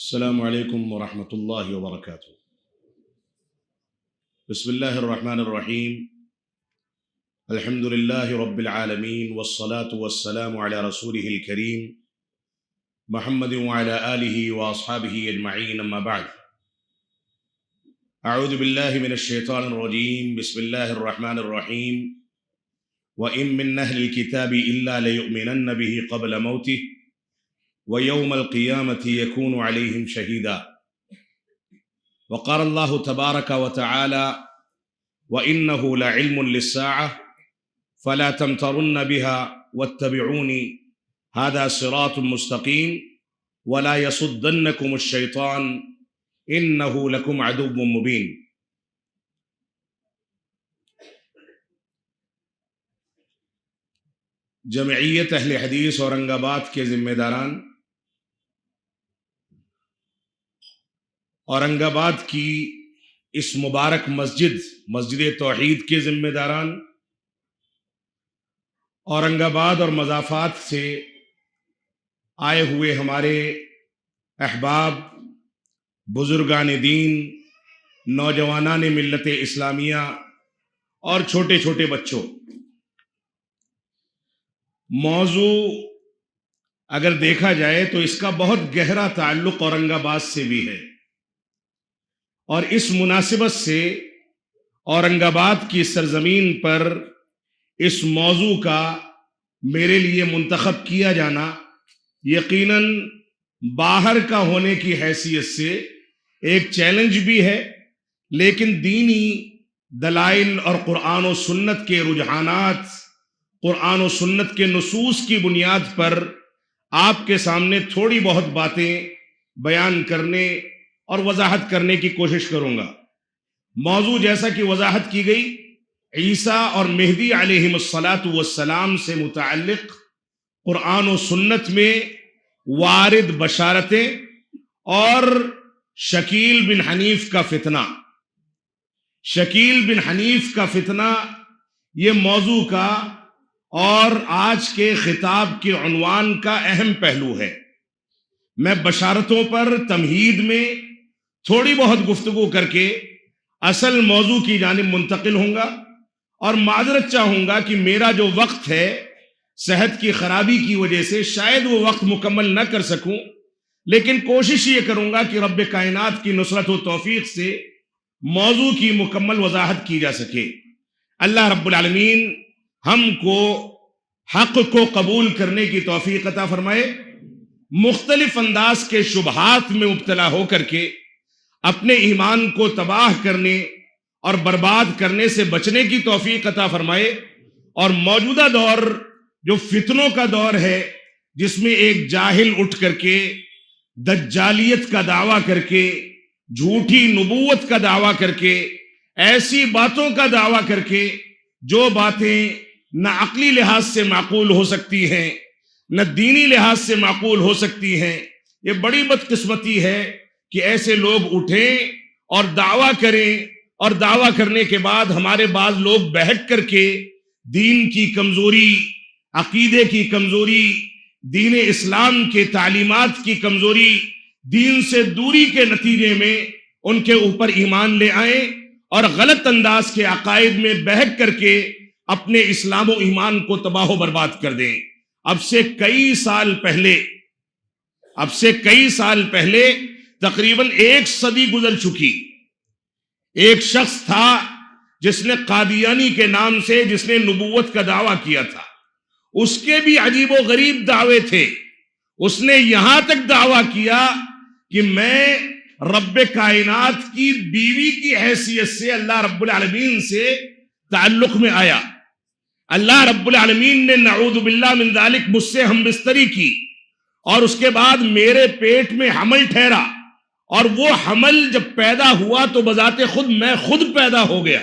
السلام عليكم ورحمة الله وبركاته. بسم الله الرحمن الرحيم. الحمد لله رب العالمين والصلاة والسلام على رسوله الكريم محمد وعلى آله وأصحابه أجمعين، أما بعد. أعوذ بالله من الشيطان الرجيم. بسم الله الرحمن الرحيم. وإن من أهل الكتاب إلا ليؤمنن به قبل موته ويوم القيامة يكون عليهم شهيدا. وقال الله تبارك وتعالى: وإنه لعلم للساعة فلا تمترن بها واتبعوني هذا صراط مستقيم ولا يصدنكم الشيطان إنه لكم عدو مبين. جمعیت اہل حدیث اورنگ آباد کے ذمہ داران، اورنگ آباد کی اس مبارک مسجد توحید کے ذمہ داران، اورنگ آباد اور مضافات سے آئے ہوئے ہمارے احباب، بزرگان دین، نوجوانان ملت اسلامیہ اور چھوٹے چھوٹے بچوں، موضوع اگر دیکھا جائے تو اس کا بہت گہرا تعلق اورنگ آباد سے بھی ہے، اور اس مناسبت سے اورنگ آباد کی سرزمین پر اس موضوع کا میرے لیے منتخب کیا جانا یقیناً باہر کا ہونے کی حیثیت سے ایک چیلنج بھی ہے، لیکن دینی دلائل اور قرآن و سنت کے رجحانات، قرآن و سنت کے نصوص کی بنیاد پر آپ کے سامنے تھوڑی بہت باتیں بیان کرنے اور وضاحت کرنے کی کوشش کروں گا۔ موضوع جیسا کہ وضاحت کی گئی، عیسیٰ اور مہدی علیہم السلام سے متعلق قرآن و سنت میں وارد بشارتیں اور شکیل بن حنیف کا فتنہ۔ شکیل بن حنیف کا فتنہ یہ موضوع کا اور آج کے خطاب کے عنوان کا اہم پہلو ہے۔ میں بشارتوں پر تمہید میں تھوڑی بہت گفتگو کر کے اصل موضوع کی جانب منتقل ہوں گا، اور معذرت چاہوں گا کہ میرا جو وقت ہے صحت کی خرابی کی وجہ سے شاید وہ وقت مکمل نہ کر سکوں، لیکن کوشش یہ کروں گا کہ رب کائنات کی نصرت و توفیق سے موضوع کی مکمل وضاحت کی جا سکے۔ اللہ رب العالمین ہم کو حق کو قبول کرنے کی توفیق عطا فرمائے، مختلف انداز کے شبہات میں مبتلا ہو کر کے اپنے ایمان کو تباہ کرنے اور برباد کرنے سے بچنے کی توفیق عطا فرمائے، اور موجودہ دور جو فتنوں کا دور ہے، جس میں ایک جاہل اٹھ کر کے دجالیت کا دعویٰ کر کے، جھوٹی نبوت کا دعویٰ کر کے، ایسی باتوں کا دعویٰ کر کے جو باتیں نہ عقلی لحاظ سے معقول ہو سکتی ہیں نہ دینی لحاظ سے معقول ہو سکتی ہیں، یہ بڑی بدقسمتی ہے کہ ایسے لوگ اٹھیں اور دعویٰ کریں، اور دعویٰ کرنے کے بعد ہمارے بعض لوگ بیٹھ کر کے دین کی کمزوری، عقیدے کی کمزوری، دین اسلام کے تعلیمات کی کمزوری، دین سے دوری کے نتیجے میں ان کے اوپر ایمان لے آئیں اور غلط انداز کے عقائد میں بہک کر کے اپنے اسلام و ایمان کو تباہ و برباد کر دیں۔ اب سے کئی سال پہلے تقریباً 1 صدی گزر چکی، ایک شخص تھا جس نے قادیانی کے نام سے، جس نے نبوت کا دعویٰ کیا تھا، اس کے بھی عجیب و غریب دعوے تھے۔ اس نے یہاں تک دعویٰ کیا کہ میں رب کائنات کی بیوی کی حیثیت سے اللہ رب العالمین سے تعلق میں آیا، اللہ رب العالمین نے نعوذ باللہ من ذالک مجھ سے ہم بستری کی، اور اس کے بعد میرے پیٹ میں حمل ٹھہرا، اور وہ حمل جب پیدا ہوا تو بذات خود میں خود پیدا ہو گیا۔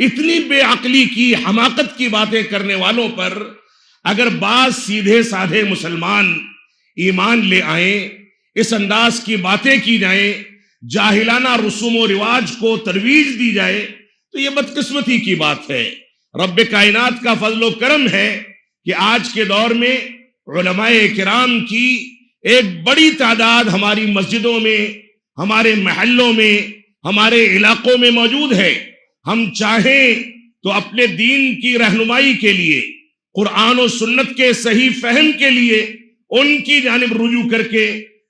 اتنی بے عقلی کی، حماقت کی باتیں کرنے والوں پر اگر بعض سیدھے سادھے مسلمان ایمان لے آئیں، اس انداز کی باتیں کی جائیں، جاہلانہ رسوم و رواج کو ترویج دی جائے، تو یہ بدقسمتی کی بات ہے۔ رب کائنات کا فضل و کرم ہے کہ آج کے دور میں علماء کرام کی ایک بڑی تعداد ہماری مسجدوں میں، ہمارے محلوں میں، ہمارے علاقوں میں موجود ہے۔ ہم چاہیں تو اپنے دین کی رہنمائی کے لیے، قرآن و سنت کے صحیح فہم کے لیے ان کی جانب رجوع کر کے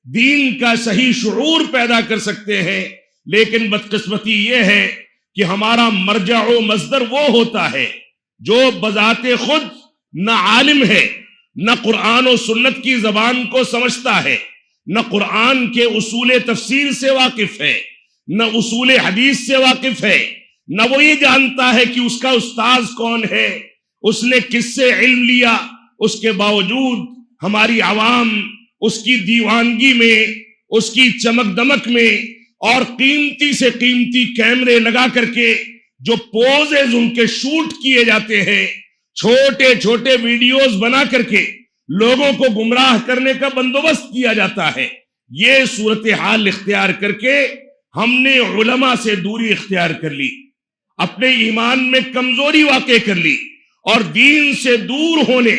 دین کا صحیح شعور پیدا کر سکتے ہیں، لیکن بدقسمتی یہ ہے کہ ہمارا مرجع و مصدر وہ ہوتا ہے جو بذات خود نہ عالم ہے، نہ قرآن و سنت کی زبان کو سمجھتا ہے، نہ قرآن کے اصول تفسیر سے واقف ہے، نہ اصول حدیث سے واقف ہے، نہ وہ یہ جانتا ہے کہ اس کا استاذ کون ہے، اس نے کس سے علم لیا۔ اس کے باوجود ہماری عوام اس کی دیوانگی میں، اس کی چمک دمک میں، اور قیمتی سے قیمتی کیمرے لگا کر کے جو پوزز ان کے شوٹ کیے جاتے ہیں، چھوٹے چھوٹے ویڈیوز بنا کر کے لوگوں کو گمراہ کرنے کا بندوبست کیا جاتا ہے۔ یہ صورتحال اختیار کر کے ہم نے علماء سے دوری اختیار کر لی، اپنے ایمان میں کمزوری واقع کر لی، اور دین سے دور ہونے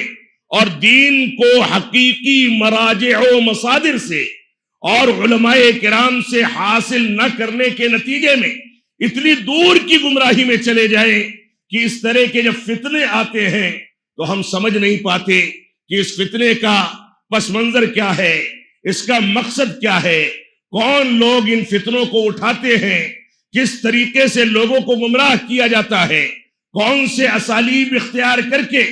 اور دین کو حقیقی مراجع و مصادر سے اور علماء کرام سے حاصل نہ کرنے کے نتیجے میں اتنی دور کی گمراہی میں چلے جائیں کہ اس طرح کے جب فتنے آتے ہیں تو ہم سمجھ نہیں پاتے کہ اس فتنے کا پس منظر کیا ہے، اس کا مقصد کیا ہے، کون لوگ ان فتنوں کو اٹھاتے ہیں، کس طریقے سے لوگوں کو گمراہ کیا جاتا ہے، کون سے اسالیب اختیار کر کے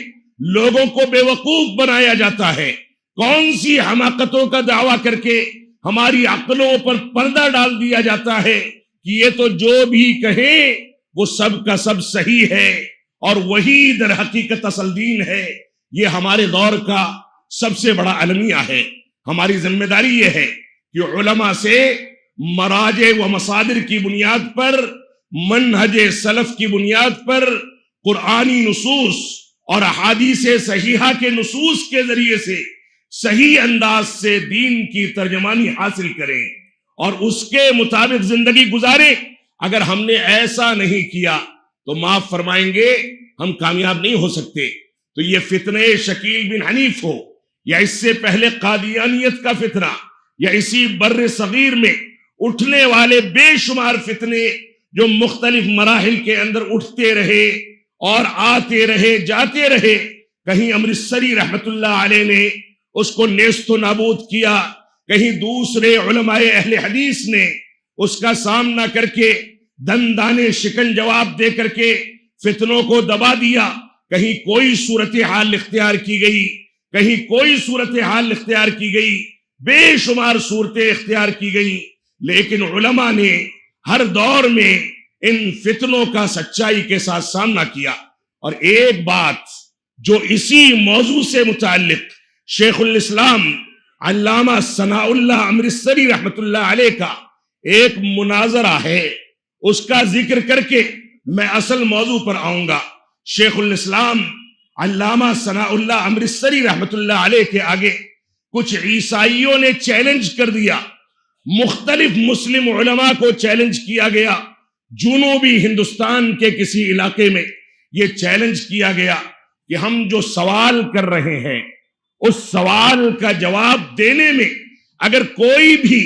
لوگوں کو بے وقوف بنایا جاتا ہے، کون سی حماقتوں کا دعویٰ کر کے ہماری عقلوں پر پردہ ڈال دیا جاتا ہے کہ یہ تو جو بھی کہیں وہ سب کا سب صحیح ہے اور وہی در حقیقت اصل دین ہے۔ یہ ہمارے دور کا سب سے بڑا المیہ ہے۔ ہماری ذمہ داری یہ ہے کہ علماء سے مراجع و مصادر کی بنیاد پر، منہج سلف کی بنیاد پر، قرآنی نصوص اور احادیث صحیحہ کے نصوص کے ذریعے سے صحیح انداز سے دین کی ترجمانی حاصل کریں اور اس کے مطابق زندگی گزاریں۔ اگر ہم نے ایسا نہیں کیا تو معاف فرمائیں گے ہم کامیاب نہیں ہو سکتے۔ تو یہ فتنہ شکیل بن حنیف ہو، یا اس سے پہلے قادیانیت کا فتنہ، یا اسی بر صغیر میں اٹھنے والے بے شمار فتنے جو مختلف مراحل کے اندر اٹھتے رہے اور آتے رہے، جاتے رہے، کہیں امرتسری رحمت اللہ علیہ نے اس کو نیست و نابود کیا، کہیں دوسرے علماء اہل حدیث نے اس کا سامنا کر کے دندانے شکن جواب دے کر کے فتنوں کو دبا دیا، کہیں کوئی صورتحال اختیار کی گئی، کہیں کوئی صورتحال اختیار کی گئی، بے شمار صورتیں اختیار کی گئی، لیکن علماء نے ہر دور میں ان فتنوں کا سچائی کے ساتھ سامنا کیا۔ اور ایک بات جو اسی موضوع سے متعلق شیخ الاسلام علامہ ثناء اللہ امرتسری رحمت اللہ علیہ کا ایک مناظرہ ہے، اس کا ذکر کر کے میں اصل موضوع پر آؤں گا۔ شیخ الاسلام علامہ ثناء اللہ امرتسری رحمت اللہ علیہ کے آگے کچھ عیسائیوں نے چیلنج کر دیا، مختلف مسلم علماء کو چیلنج کیا گیا، جنوبی ہندوستان کے کسی علاقے میں یہ چیلنج کیا گیا کہ ہم جو سوال کر رہے ہیں اس سوال کا جواب دینے میں اگر کوئی بھی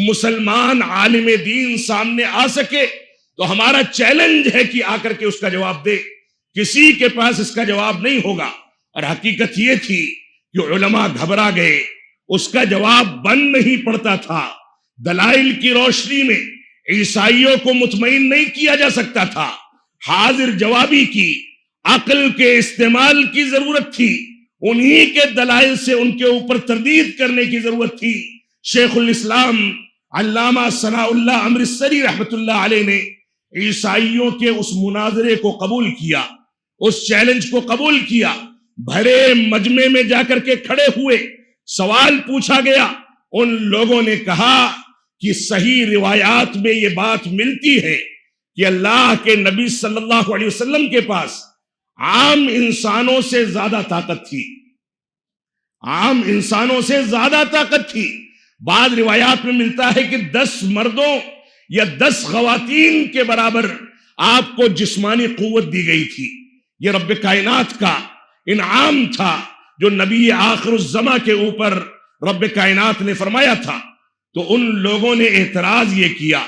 مسلمان عالم دین سامنے آ سکے تو ہمارا چیلنج ہے کہ آ کر کے اس کا جواب دے۔ کسی کے پاس اس کا جواب نہیں ہوگا، اور حقیقت یہ تھی کہ علماء گھبرا گئے، اس کا جواب بن نہیں پڑتا تھا، دلائل کی روشنی میں عیسائیوں کو مطمئن نہیں کیا جا سکتا تھا، حاضر جوابی کی، عقل کے استعمال کی ضرورت تھی، انہی کے دلائل سے ان کے اوپر تردید کرنے کی ضرورت تھی۔ شیخ الاسلام علامہ ثناء اللہ امرتسری رحمت اللہ علیہ نے عیسائیوں کے اس مناظرے کو قبول کیا، اس چیلنج کو قبول کیا، بھرے مجمع میں جا کر کے کھڑے ہوئے، سوال پوچھا گیا، ان لوگوں نے کہا کہ صحیح روایات میں یہ بات ملتی ہے کہ اللہ کے نبی صلی اللہ علیہ وسلم کے پاس عام انسانوں سے زیادہ طاقت تھی، عام انسانوں سے زیادہ طاقت تھی۔ بعض روایات میں ملتا ہے کہ 10 مردوں یا 10 خواتین کے برابر آپ کو جسمانی قوت دی گئی تھی۔ یہ رب کائنات کا انعام تھا جو نبی آخر الزماں کے اوپر رب کائنات نے فرمایا تھا، تو ان لوگوں نے اعتراض یہ کیا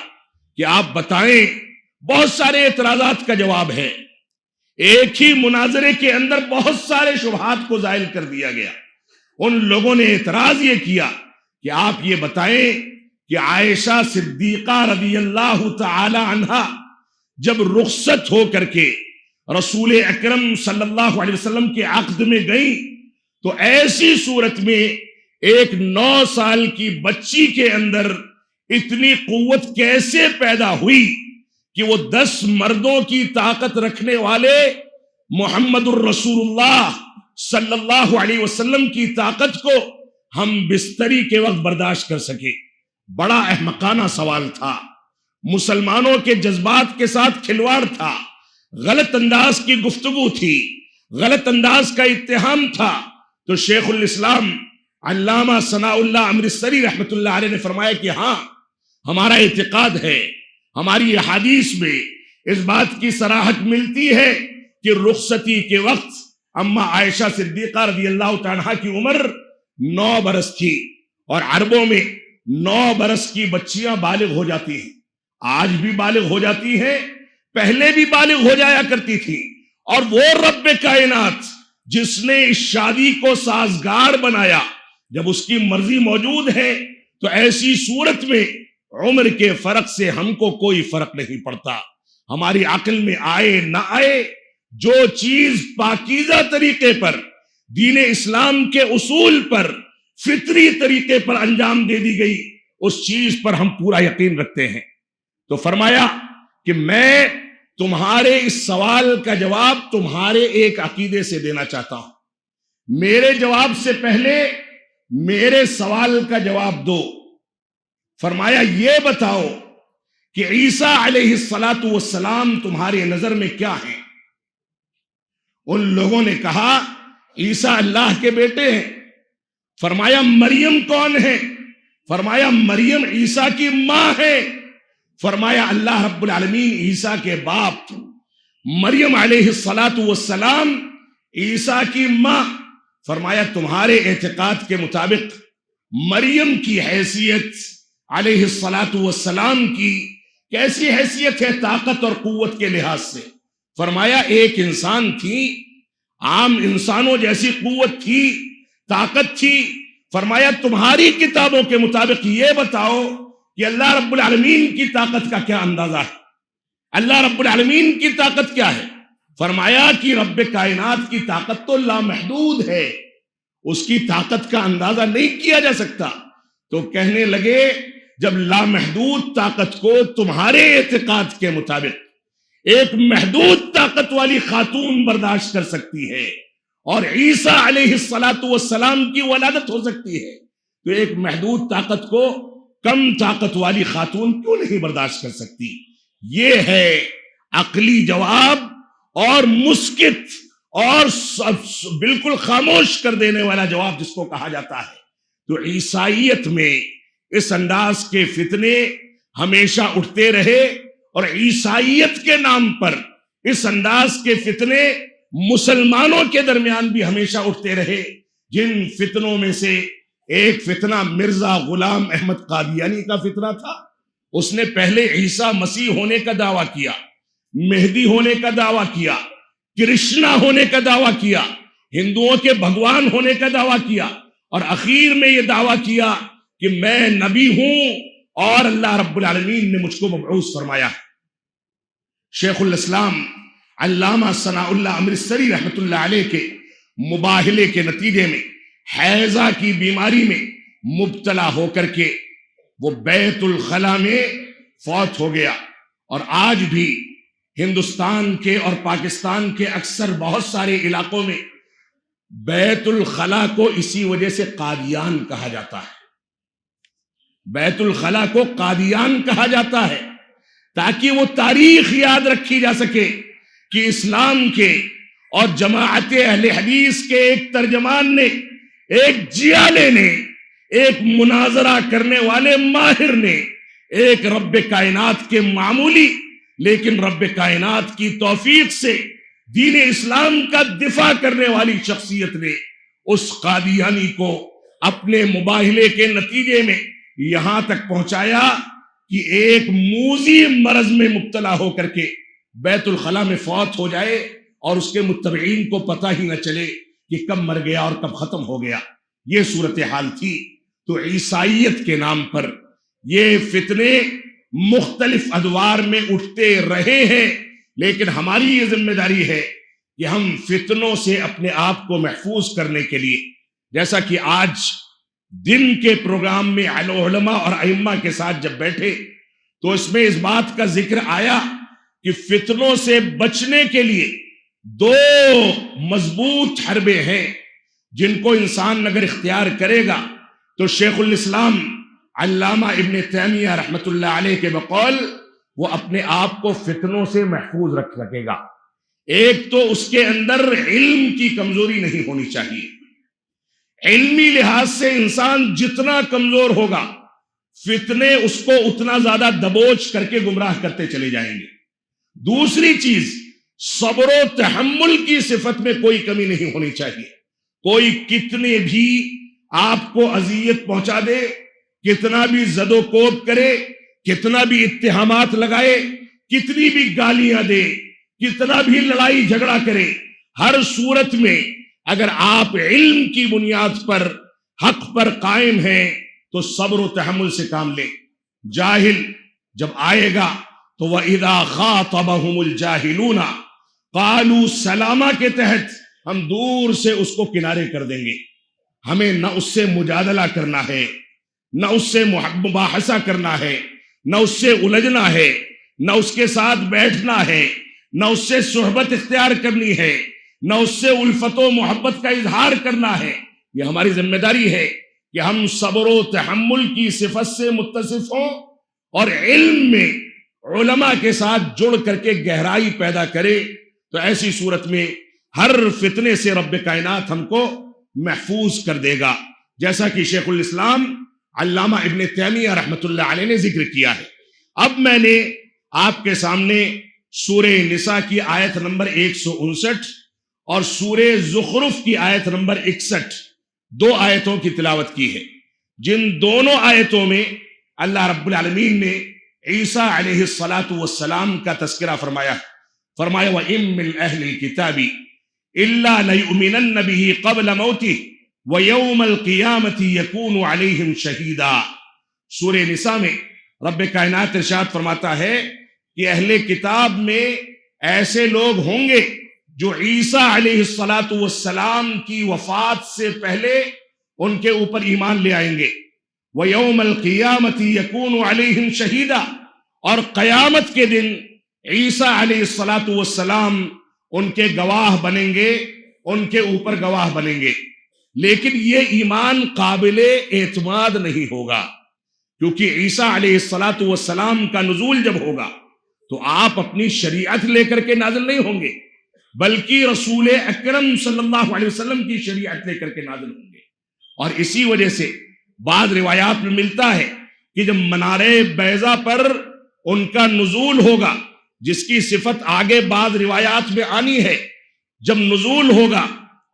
کہ آپ بتائیں، بہت سارے اعتراضات کا جواب ہے، ایک ہی مناظرے کے اندر بہت سارے شبہات کو زائل کر دیا گیا۔ ان لوگوں نے اعتراض یہ کیا کہ آپ یہ بتائیں کہ عائشہ صدیقہ رضی اللہ تعالی عنہا جب رخصت ہو کر کے رسول اکرم صلی اللہ علیہ وسلم کے عقد میں گئی تو ایسی صورت میں ایک 9 سال کی بچی کے اندر اتنی قوت کیسے پیدا ہوئی کہ وہ 10 مردوں کی طاقت رکھنے والے محمد الرسول اللہ صلی اللہ علیہ وسلم کی طاقت کو ہم بستری کے وقت برداشت کر سکے؟ بڑا احمقانہ سوال تھا، مسلمانوں کے جذبات کے ساتھ کھلواڑ تھا، غلط انداز کی گفتگو تھی، غلط انداز کا اتہام تھا۔ تو شیخ الاسلام علامہ ثناء اللہ امرتسری رحمۃ اللہ علیہ نے فرمایا کہ ہاں، ہمارا اعتقاد ہے، ہماری احادیث میں اس بات کی صراحت ملتی ہے کہ رخصتی کے وقت اما عائشہ صدیقہ رضی اللہ تعالیٰ کی عمر 9 برس تھی، اور عربوں میں 9 برس کی بچیاں بالغ ہو جاتی ہیں، آج بھی بالغ ہو جاتی ہیں، پہلے بھی بالغ ہو جایا کرتی تھی۔ اور وہ رب کائنات جس نے اس شادی کو سازگار بنایا، جب اس کی مرضی موجود ہے تو ایسی صورت میں عمر کے فرق سے ہم کو کوئی فرق نہیں پڑتا، ہماری عقل میں آئے نہ آئے، جو چیز پاکیزہ طریقے پر دین اسلام کے اصول پر فطری طریقے پر انجام دے دی گئی، اس چیز پر ہم پورا یقین رکھتے ہیں۔ تو فرمایا کہ میں تمہارے اس سوال کا جواب تمہارے ایک عقیدے سے دینا چاہتا ہوں، میرے جواب سے پہلے میرے سوال کا جواب دو۔ فرمایا یہ بتاؤ کہ عیسیٰ علیہ السلام تمہاری نظر میں کیا ہیں؟ ان لوگوں نے کہا عیسیٰ اللہ کے بیٹے ہیں۔ فرمایا مریم کون ہے؟ فرمایا مریم عیسیٰ کی ماں ہے۔ فرمایا اللہ رب العالمین عیسیٰ کے باپ مریم علیہ السلام عیسیٰ کی ماں۔ فرمایا تمہارے اعتقاد کے مطابق مریم کی حیثیت علیہ السلام کی کیسی حیثیت ہے طاقت اور قوت کے لحاظ سے؟ فرمایا ایک انسان تھی، عام انسانوں جیسی قوت تھی، طاقت تھی۔ فرمایا تمہاری کتابوں کے مطابق یہ بتاؤ کہ اللہ رب العالمین کی طاقت کا کیا اندازہ ہے؟ اللہ رب العالمین کی طاقت کیا ہے؟ فرمایا کہ رب کائنات کی طاقت تو لامحدود ہے، اس کی طاقت کا اندازہ نہیں کیا جا سکتا۔ تو کہنے لگے جب لامحدود طاقت کو تمہارے اعتقاد کے مطابق ایک محدود طاقت والی خاتون برداشت کر سکتی ہے اور عیسیٰ علیہ السلام کی ولادت ہو سکتی ہے، تو ایک محدود طاقت کو کم طاقت والی خاتون کیوں نہیں برداشت کر سکتی؟ یہ ہے عقلی جواب اور مسکت اور بالکل خاموش کر دینے والا جواب جس کو کہا جاتا ہے۔ تو عیسائیت میں اس انداز کے فتنے ہمیشہ اٹھتے رہے، اور عیسائیت کے نام پر اس انداز کے فتنے مسلمانوں کے درمیان بھی ہمیشہ اٹھتے رہے، جن فتنوں میں سے ایک فتنہ مرزا غلام احمد قادیانی کا فتنہ تھا۔ اس نے پہلے عیسیٰ مسیح ہونے کا دعویٰ کیا، مہدی ہونے کا دعویٰ کیا، کرشنا ہونے کا دعویٰ کیا، ہندوؤں کے بھگوان ہونے کا دعویٰ کیا، اور اخیر میں یہ دعویٰ کیا کہ میں نبی ہوں اور اللہ رب العالمین نے مجھ کو مبعوث فرمایا ہے۔ شیخ الاسلام علامہ ثناء اللہ امرتسری رحمۃ اللہ علیہ کے مباہلے کے نتیجے میں حیضہ کی بیماری میں مبتلا ہو کر کے وہ بیت الخلا میں فوت ہو گیا، اور آج بھی ہندوستان کے اور پاکستان کے اکثر بہت سارے علاقوں میں بیت الخلا کو اسی وجہ سے قادیان کہا جاتا ہے۔ بیت الخلا کو قادیان کہا جاتا ہے تاکہ وہ تاریخ یاد رکھی جا سکے کہ اسلام کے اور جماعت اہل حدیث کے ایک ترجمان نے، ایک جیالے نے، ایک مناظرہ کرنے والے ماہر نے، ایک رب کائنات کے معمولی لیکن رب کائنات کی توفیق سے دین اسلام کا دفاع کرنے والی شخصیت نے اس قادیانی کو اپنے مباہلے کے نتیجے میں یہاں تک پہنچایا کہ ایک موذی مرض میں مبتلا ہو کر کے بیت الخلا میں فوت ہو جائے اور اس کے متبعین کو پتہ ہی نہ چلے کہ کب مر گیا اور کب ختم ہو گیا. یہ صورتحال تھی. تو عیسائیت کے نام پر یہ فتنے مختلف ادوار میں اٹھتے رہے ہیں، لیکن ہماری یہ ذمہ داری ہے کہ ہم فتنوں سے اپنے آپ کو محفوظ کرنے کے لیے، جیسا کہ آج دن کے پروگرام میں علماء اور ائمہ کے ساتھ جب بیٹھے تو اس میں اس بات کا ذکر آیا کہ فتنوں سے بچنے کے لیے 2 مضبوط حربے ہیں جن کو انسان اگر اختیار کرے گا تو شیخ الاسلام علامہ ابن تیمیہ رحمت اللہ علیہ کے بقول وہ اپنے آپ کو فتنوں سے محفوظ رکھ سکے گا. ایک تو اس کے اندر علم کی کمزوری نہیں ہونی چاہیے. علمی لحاظ سے انسان جتنا کمزور ہوگا فتنے اس کو اتنا زیادہ دبوچ کر کے گمراہ کرتے چلے جائیں گے. دوسری چیز، صبر و تحمل کی صفت میں کوئی کمی نہیں ہونی چاہیے. کوئی کتنے بھی آپ کو اذیت پہنچا دے، کتنا بھی زد و کوب کرے، کتنا بھی اتہامات لگائے، کتنی بھی گالیاں دے، کتنا بھی لڑائی جھگڑا کرے، ہر صورت میں اگر آپ علم کی بنیاد پر حق پر قائم ہیں تو صبر و تحمل سے کام لیں. جاہل جب آئے گا تو وَإِذَا خَاطَبَهُمُ الْجَاهِلُونَ قَالُوا سَلَامَ کے تحت ہم دور سے اس کو کنارے کر دیں گے. ہمیں نہ اس سے مجادلہ کرنا ہے، نہ اس سے مباحثہ کرنا ہے، نہ اس سے الجھنا ہے، نہ اس کے ساتھ بیٹھنا ہے، نہ اس سے صحبت اختیار کرنی ہے، نہ اس سے الفت و محبت کا اظہار کرنا ہے. یہ ہماری ذمہ داری ہے کہ ہم صبر و تحمل کی صفت سے متصف ہوں اور علم میں علماء کے ساتھ جڑ کر کے گہرائی پیدا کرے. تو ایسی صورت میں ہر فتنے سے رب کائنات ہم کو محفوظ کر دے گا، جیسا کہ شیخ الاسلام علامہ ابن تیمیہ رحمت اللہ علیہ نے ذکر کیا ہے. اب میں نے آپ کے سامنے سورہ نساء کی آیت نمبر 159 اور سورہ زخرف کی آیت نمبر 61 2 آیتوں کی تلاوت کی ہے، جن دونوں آیتوں میں اللہ رب العالمین نے عیسیٰ علیہ السلام کا تذکرہ فرمایا. فرمایا وَإِن مِّنْ أَهْلِ الْكِتَابِ إِلَّا لَيُؤْمِنَنَّ بِهِ قَبْلَ مَوْتِهِ وَيَوْمَ الْقِيَامَةِ يَكُونُ عَلَيْهِمْ شَهِيدًا. سورہ نساء میں رب کائنات ارشاد فرماتا ہے کہ اہل کتاب میں ایسے لوگ ہوں گے جو عیسیٰ علیہ السلام کی وفات سے پہلے ان کے اوپر ایمان لے آئیں گے. وَيَوْمَ الْقِيَامَةِ يَكُونُ عَلَيْهِمْ شَهِيدًا، اور قیامت کے دن عیسیٰ علیہ السلام ان کے گواہ بنیں گے، ان کے اوپر گواہ بنیں گے. لیکن یہ ایمان قابل اعتماد نہیں ہوگا، کیونکہ عیسیٰ علیہ السلام کا نزول جب ہوگا تو آپ اپنی شریعت لے کر کے نازل نہیں ہوں گے، بلکہ رسول اکرم صلی اللہ علیہ وسلم کی شریعت لے کر کے نازل ہوں گے. اور اسی وجہ سے بعض روایات میں ملتا ہے کہ جب منارے بیضا پر ان کا نزول ہوگا، جس کی صفت آگے بعض روایات میں آنی ہے، جب نزول ہوگا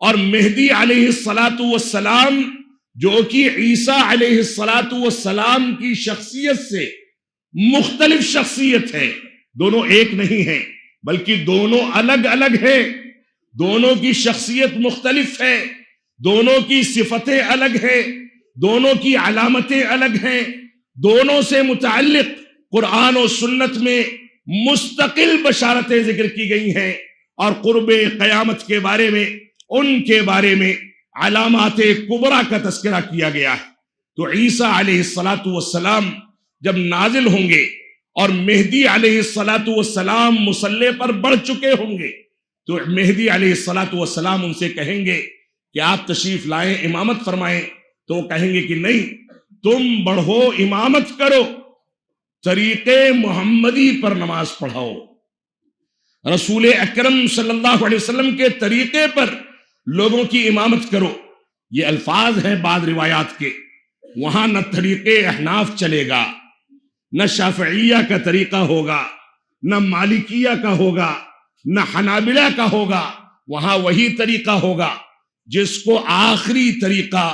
اور مہدی علیہ السلام جو کہ عیسیٰ علیہ السلام کی شخصیت سے مختلف شخصیت ہے، دونوں ایک نہیں ہیں بلکہ دونوں الگ الگ ہیں، دونوں کی شخصیت مختلف ہے، دونوں کی صفتیں الگ ہیں، دونوں کی علامتیں الگ ہیں، دونوں سے متعلق قرآن و سنت میں مستقل بشارتیں ذکر کی گئی ہیں، اور قرب قیامت کے بارے میں ان کے بارے میں علامات کبریٰ کا تذکرہ کیا گیا ہے. تو عیسیٰ علیہ السلام جب نازل ہوں گے اور مہدی علیہ السلام مصلی پر بڑھ چکے ہوں گے تو مہدی علیہ السلام ان سے کہیں گے کہ آپ تشریف لائیں، امامت فرمائیں. تو وہ کہیں گے کہ نہیں، تم بڑھو، امامت کرو، طریقے محمدی پر نماز پڑھاؤ، رسول اکرم صلی اللہ علیہ وسلم کے طریقے پر لوگوں کی امامت کرو. یہ الفاظ ہیں بعض روایات کے. وہاں نہ طریقے احناف چلے گا، نہ شافعیہ کا طریقہ ہوگا، نہ مالکیہ کا ہوگا، نہ حنابلہ کا ہوگا. وہاں وہی طریقہ ہوگا جس کو آخری طریقہ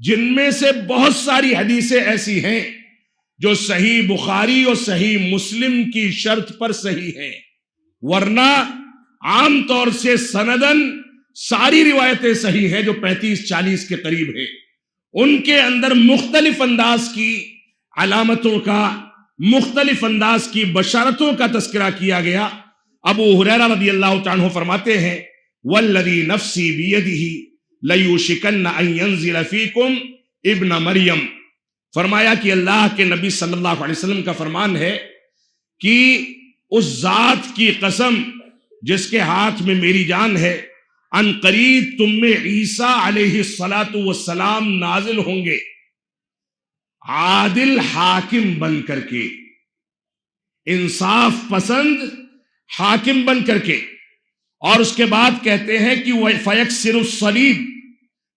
جن میں سے بہت ساری حدیثیں ایسی ہیں جو صحیح بخاری اور صحیح مسلم کی شرط پر صحیح ہیں، ورنہ عام طور سے سندن ساری روایتیں صحیح ہیں جو 35-40 کے قریب ہیں، ان کے اندر مختلف انداز کی علامتوں کا، مختلف انداز کی بشارتوں کا تذکرہ کیا گیا۔ ابو ہریرہ رضی اللہ تعالیٰ عنہ فرماتے ہیں والذی نفسی بیدہ لیوشکن ان ینزل فیکم ابن مریم، فرمایا کہ اللہ کے نبی صلی اللہ علیہ وسلم کا فرمان ہے کہ اس ذات کی قسم جس کے ہاتھ میں میری جان ہے، ان قریب تم میں عیسیٰ علیہ السلام نازل ہوں گے عادل حاکم بن کر کے، انصاف پسند حاکم بن کر کے، اور اس کے بعد کہتے ہیں کہ فیکسر الصلیب،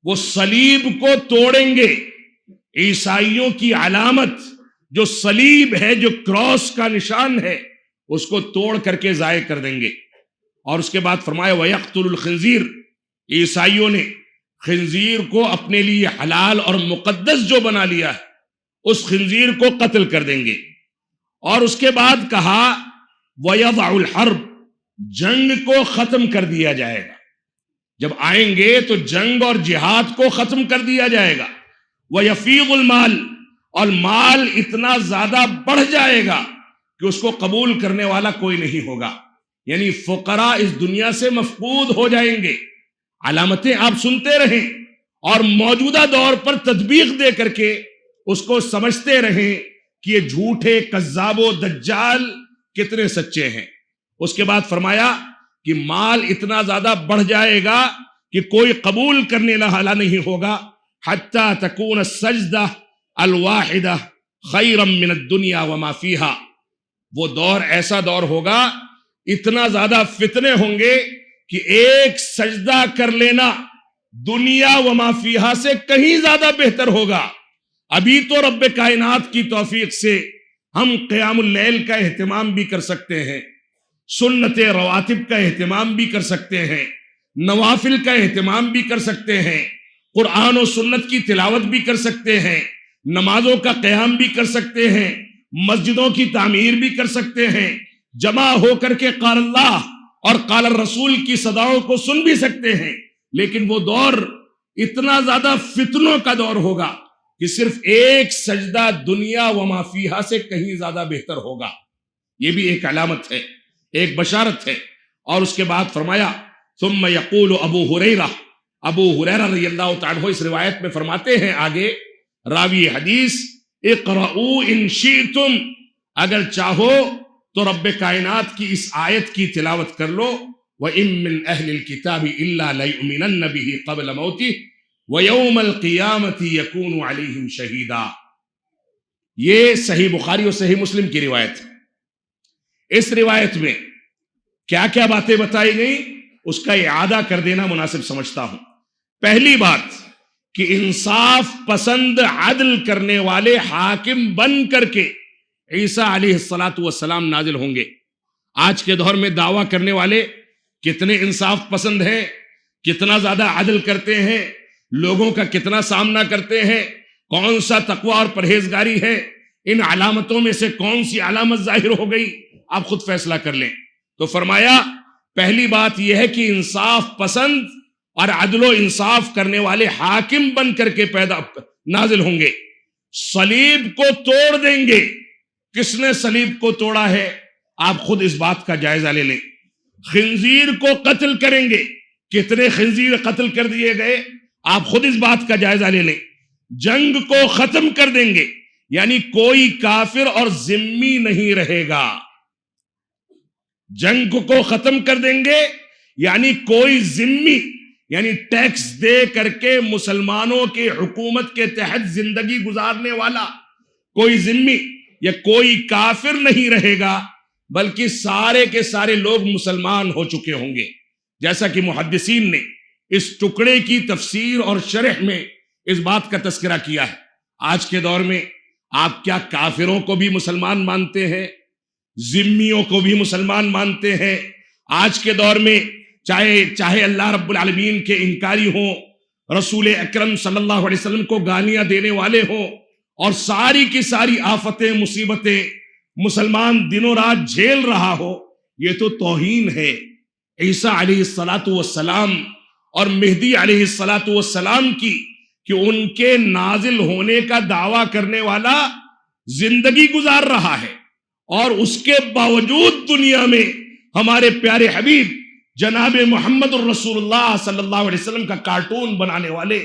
وہ صلیب کو توڑیں گے۔ عیسائیوں کی علامت جو صلیب ہے، جو کراس کا نشان ہے، اس کو توڑ کر کے ضائع کر دیں گے۔ اور اس کے بعد فرمایا وَيَقْتُلُ الْخِنْزِيرَ، عیسائیوں نے خنزیر کو اپنے لیے حلال اور مقدس جو بنا لیا ہے، اس خنزیر کو قتل کر دیں گے۔ اور اس کے بعد کہا وَيَضَعُ الْحَرْبَ، جنگ کو ختم کر دیا جائے گا۔ جب آئیں گے تو جنگ اور جہاد کو ختم کر دیا جائے گا۔ وَيَفِيضُ الْمَالِ، اور مال اتنا زیادہ بڑھ جائے گا کہ اس کو قبول کرنے والا کوئی نہیں ہوگا، یعنی فقراء اس دنیا سے مفقود ہو جائیں گے۔ علامتیں آپ سنتے رہیں اور موجودہ دور پر تطبیق دے کر کے اس کو سمجھتے رہیں کہ یہ جھوٹے کذاب و دجال کتنے سچے ہیں۔ اس کے بعد فرمایا کہ مال اتنا زیادہ بڑھ جائے گا کہ کوئی قبول کرنے والا نہیں ہوگا، حتی تکون السجدہ الواحدہ خیرا من الدنیا وما فیہا، وہ دور ایسا دور ہوگا، اتنا زیادہ فتنے ہوں گے کہ ایک سجدہ کر لینا دنیا وما فیہا سے کہیں زیادہ بہتر ہوگا۔ ابھی تو رب کائنات کی توفیق سے ہم قیام اللیل کا اہتمام بھی کر سکتے ہیں، سنت رواتب کا اہتمام بھی کر سکتے ہیں، نوافل کا اہتمام بھی کر سکتے ہیں، قرآن و سنت کی تلاوت بھی کر سکتے ہیں، نمازوں کا قیام بھی کر سکتے ہیں، مسجدوں کی تعمیر بھی کر سکتے ہیں، جمع ہو کر کے قال اللہ اور قال الرسول کی صداؤں کو سن بھی سکتے ہیں، لیکن وہ دور اتنا زیادہ فتنوں کا دور ہوگا کہ صرف ایک سجدہ دنیا وما فیہا سے کہیں زیادہ بہتر ہوگا۔ یہ بھی ایک علامت ہے، ایک بشارت ہے۔ اور اس کے بعد فرمایا ثم یقول ابو ہریرہ رضی اللہ تعالیٰ عنہ اس روایت میں فرماتے ہیں آگے راوی حدیث اقرؤوا ان شئتم، اگر چاہو تو رب کائنات کی اس آیت کی تلاوت کر لو وَإِن مِّنْ أَهْلِ الْكِتَابِ إِلَّا لَيُؤْمِنَنَّ بِهِ قَبْلَ مَوْتِهِ وَيَوْمَ الْقِيَامَةِ يَكُونُ عَلَيْهِمْ شَهِيدًا۔ یہ صحیح بخاری اور صحیح مسلم کی روایت ہے۔ اس روایت میں کیا کیا باتیں بتائی گئیں اس کا اعادہ کر دینا مناسب سمجھتا ہوں۔ پہلی بات کہ انصاف پسند عدل کرنے والے حاکم بن کر کے عیسیٰ علیہ السلام نازل ہوں گے۔ آج کے دور میں دعویٰ کرنے والے کتنے انصاف پسند ہیں، کتنا زیادہ عدل کرتے ہیں، لوگوں کا کتنا سامنا کرتے ہیں، کون سا تقوی اور پرہیزگاری ہے، ان علامتوں میں سے کون سی علامت ظاہر ہو گئی، آپ خود فیصلہ کر لیں۔ تو فرمایا پہلی بات یہ ہے کہ انصاف پسند اور عدل و انصاف کرنے والے حاکم بن کر کے نازل ہوں گے۔ صلیب کو توڑ دیں گے۔ کس نے صلیب کو توڑا ہے آپ خود اس بات کا جائزہ لے لیں۔ خنزیر کو قتل کریں گے، کتنے خنزیر قتل کر دیے گئے آپ خود اس بات کا جائزہ لے لیں۔ جنگ کو ختم کر دیں گے، یعنی کوئی کافر اور ذمی نہیں رہے گا۔ جنگ کو ختم کر دیں گے یعنی کوئی ذمی، یعنی ٹیکس دے کر کے مسلمانوں کے حکومت کے تحت زندگی گزارنے والا کوئی ذمی یا کوئی کافر نہیں رہے گا، بلکہ سارے کے سارے لوگ مسلمان ہو چکے ہوں گے۔ جیسا کہ محدثین نے اس ٹکڑے کی تفسیر اور شرح میں اس بات کا تذکرہ کیا ہے۔ آج کے دور میں آپ کیا کافروں کو بھی مسلمان مانتے ہیں، ذمیوں کو بھی مسلمان مانتے ہیں؟ آج کے دور میں چاہے اللہ رب العالمین کے انکاری ہوں، رسول اکرم صلی اللہ علیہ وسلم کو گالیاں دینے والے ہوں اور ساری کی ساری آفتیں مصیبتیں مسلمان دنوں رات جھیل رہا ہو، یہ تو توہین ہے عیسیٰ علیہ الصلاۃ والسلام اور مہدی علیہ الصلاۃ والسلام کی، کہ ان کے نازل ہونے کا دعویٰ کرنے والا زندگی گزار رہا ہے اور اس کے باوجود دنیا میں ہمارے پیارے حبیب جناب محمد الرسول اللہ صلی اللہ علیہ وسلم کا کارٹون بنانے والے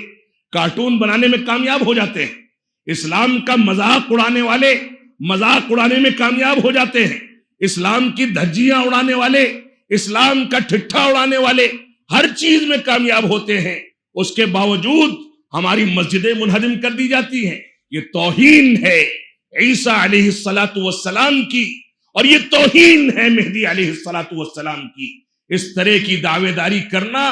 کارٹون بنانے میں کامیاب ہو جاتے ہیں، اسلام کا مذاق اڑانے والے مذاق اڑانے میں کامیاب ہو جاتے ہیں، اسلام کی دھجیاں اڑانے والے، اسلام کا ٹھٹھا اڑانے والے ہر چیز میں کامیاب ہوتے ہیں، اس کے باوجود ہماری مسجدیں منہدم کر دی جاتی ہیں۔ یہ توہین ہے عیسیٰ علیہ الصلاۃ والسلام کی، اور یہ توہین ہے مہدی علیہ الصلاۃ والسلام کی۔ اس طرح کی دعوے داری کرنا،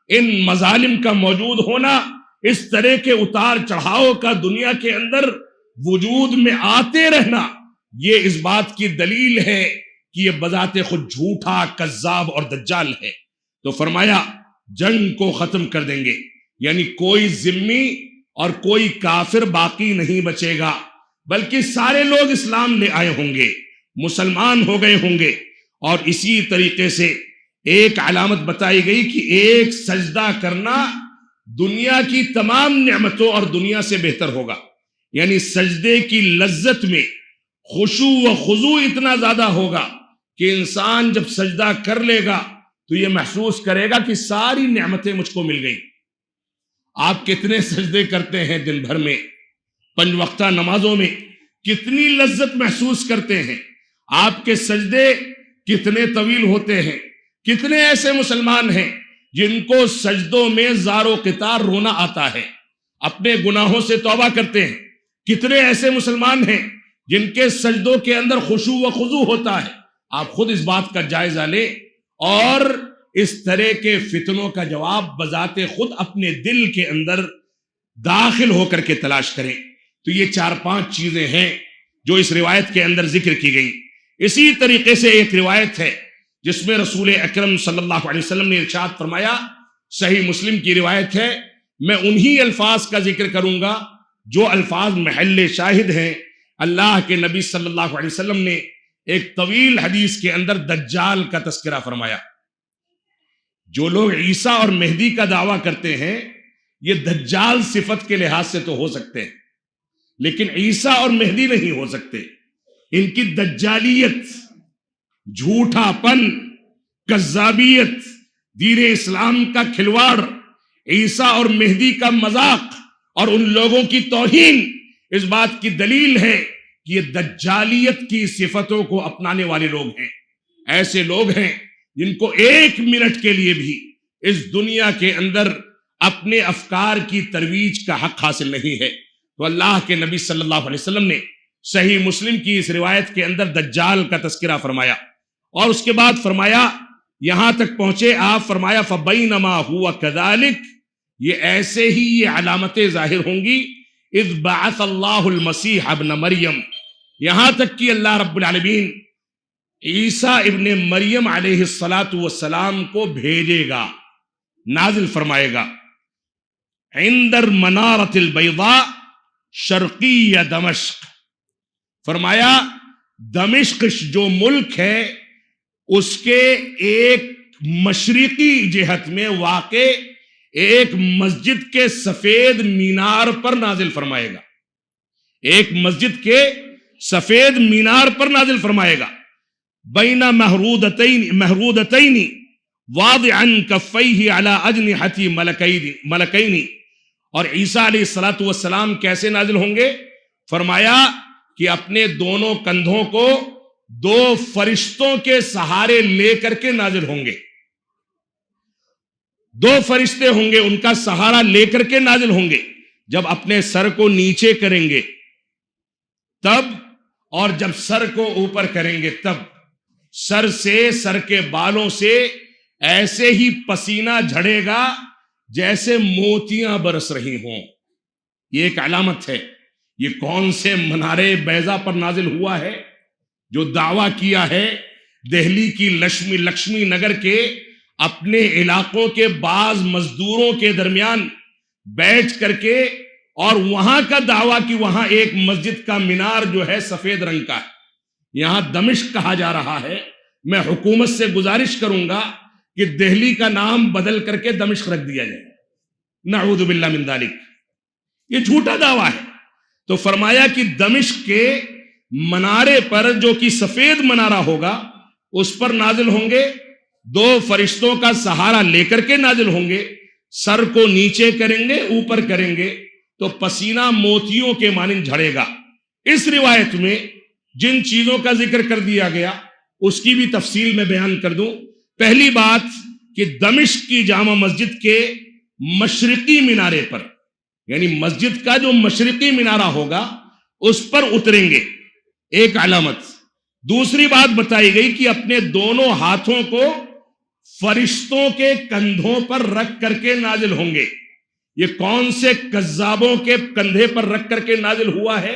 ان مظالم کا موجود ہونا، اس طرح کے اتار چڑھاؤ کا دنیا کے اندر وجود میں آتے رہنا، یہ اس بات کی دلیل ہے کہ یہ بذات خود جھوٹا، کذاب اور دجال ہے۔ تو فرمایا جنگ کو ختم کر دیں گے، یعنی کوئی ذمی اور کوئی کافر باقی نہیں بچے گا، بلکہ سارے لوگ اسلام لے آئے ہوں گے، مسلمان ہو گئے ہوں گے۔ اور اسی طریقے سے ایک علامت بتائی گئی کہ ایک سجدہ کرنا دنیا کی تمام نعمتوں اور دنیا سے بہتر ہوگا، یعنی سجدے کی لذت میں خشوع و خضوع اتنا زیادہ ہوگا کہ انسان جب سجدہ کر لے گا تو یہ محسوس کرے گا کہ ساری نعمتیں مجھ کو مل گئیں۔ آپ کتنے سجدے کرتے ہیں دن بھر میں، 5 وقتہ نمازوں میں کتنی لذت محسوس کرتے ہیں؟ آپ کے سجدے کتنے طویل ہوتے ہیں؟ کتنے ایسے مسلمان ہیں جن کو سجدوں میں زار و قطار رونا آتا ہے، اپنے گناہوں سے توبہ کرتے ہیں؟ کتنے ایسے مسلمان ہیں جن کے سجدوں کے اندر خشوع و خضوع ہوتا ہے؟ آپ خود اس بات کا جائزہ لیں اور اس طرح کے فتنوں کا جواب بذات خود اپنے دل کے اندر داخل ہو کر کے تلاش کریں۔ تو یہ 4-5 چیزیں ہیں جو اس روایت کے اندر ذکر کی گئی۔ اسی طریقے سے ایک روایت ہے جس میں رسول اکرم صلی اللہ علیہ وسلم نے ارشاد فرمایا، صحیح مسلم کی روایت ہے، میں انہی الفاظ کا ذکر کروں گا جو الفاظ محل شاہد ہیں۔ اللہ کے نبی صلی اللہ علیہ وسلم نے ایک طویل حدیث کے اندر دجال کا تذکرہ فرمایا۔ جو لوگ عیسیٰ اور مہدی کا دعویٰ کرتے ہیں یہ دجال صفت کے لحاظ سے تو ہو سکتے ہیں، لیکن عیسیٰ اور مہدی نہیں ہو سکتے۔ ان کی دجالیت، جھوٹا پن، کذابیت، دین اسلام کا کھلواڑ، عیسیٰ اور مہدی کا مذاق اور ان لوگوں کی توہین اس بات کی دلیل ہے کہ یہ دجالیت کی صفتوں کو اپنانے والے لوگ ہیں۔ ایسے لوگ ہیں جن کو 1 منٹ کے لیے بھی اس دنیا کے اندر اپنے افکار کی ترویج کا حق حاصل نہیں ہے۔ تو اللہ کے نبی صلی اللہ علیہ وسلم نے صحیح مسلم کی اس روایت کے اندر دجال کا تذکرہ فرمایا، اور اس کے بعد فرمایا، یہاں تک پہنچے آپ، فرمایا فَبَيْنَمَا هُوَ كَذَلِكَ، یہ ایسے ہی یہ علامتیں ظاہر ہوں گی، اذ بعث اللہ المسیح ابن مریم، یہاں تک کہ اللہ رب العالمین عیسیٰ ابن مریم علیہ السلام کو بھیجے گا، نازل فرمائے گا، عند المنارۃ البیضاء شرقی دمشق، فرمایا دمشق جو ملک ہے اس کے ایک مشرقی جہت میں واقع ایک مسجد کے سفید مینار پر نازل فرمائے گا، ایک مسجد کے سفید مینار پر نازل فرمائے گا، بین محرودتین واضعا کفیہ علی اجنحۃ ملکین، اور عیسیٰ علیہ السلام کیسے نازل ہوں گے؟ فرمایا کہ اپنے دونوں کندھوں کو 2 فرشتوں کے سہارے لے کر کے نازل ہوں گے، 2 فرشتے ہوں گے، ان کا سہارا لے کر کے نازل ہوں گے۔ جب اپنے سر کو نیچے کریں گے تب، اور جب سر کو اوپر کریں گے تب، سر سے، سر کے بالوں سے ایسے ہی پسینہ جھڑے گا جیسے موتیاں برس رہی ہوں۔ یہ ایک علامت ہے۔ یہ کون سے منارے بیضا پر نازل ہوا ہے؟ جو دعویٰ کیا ہے دہلی کی لکشمی نگر کے اپنے علاقوں کے بعض مزدوروں کے درمیان بیٹھ کر کے اور وہاں کا دعویٰ کہ وہاں ایک مسجد کا مینار جو ہے سفید رنگ کا ہے، یہاں دمشق کہا جا رہا ہے، میں حکومت سے گزارش کروں گا کہ دہلی کا نام بدل کر کے دمشق رکھ دیا جائے، نعوذ باللہ من ذالک۔ یہ جھوٹا دعویٰ ہے۔ تو فرمایا کہ دمشق کے منارے پر جو کہ سفید منارہ ہوگا اس پر نازل ہوں گے، دو فرشتوں کا سہارا لے کر کے نازل ہوں گے، سر کو نیچے کریں گے، اوپر کریں گے تو پسینہ موتیوں کے مانند جھڑے گا۔ اس روایت میں جن چیزوں کا ذکر کر دیا گیا اس کی بھی تفصیل میں بیان کر دوں۔ پہلی بات کہ دمشق کی جامع مسجد کے مشرقی مینارے پر، یعنی مسجد کا جو مشرقی مینارہ ہوگا اس پر اتریں گے، ایک علامت۔ دوسری بات بتائی گئی کہ اپنے دونوں ہاتھوں کو فرشتوں کے کندھوں پر رکھ کر کے نازل ہوں گے۔ یہ کون سے کذابوں کے کندھے پر رکھ کر کے نازل ہوا ہے،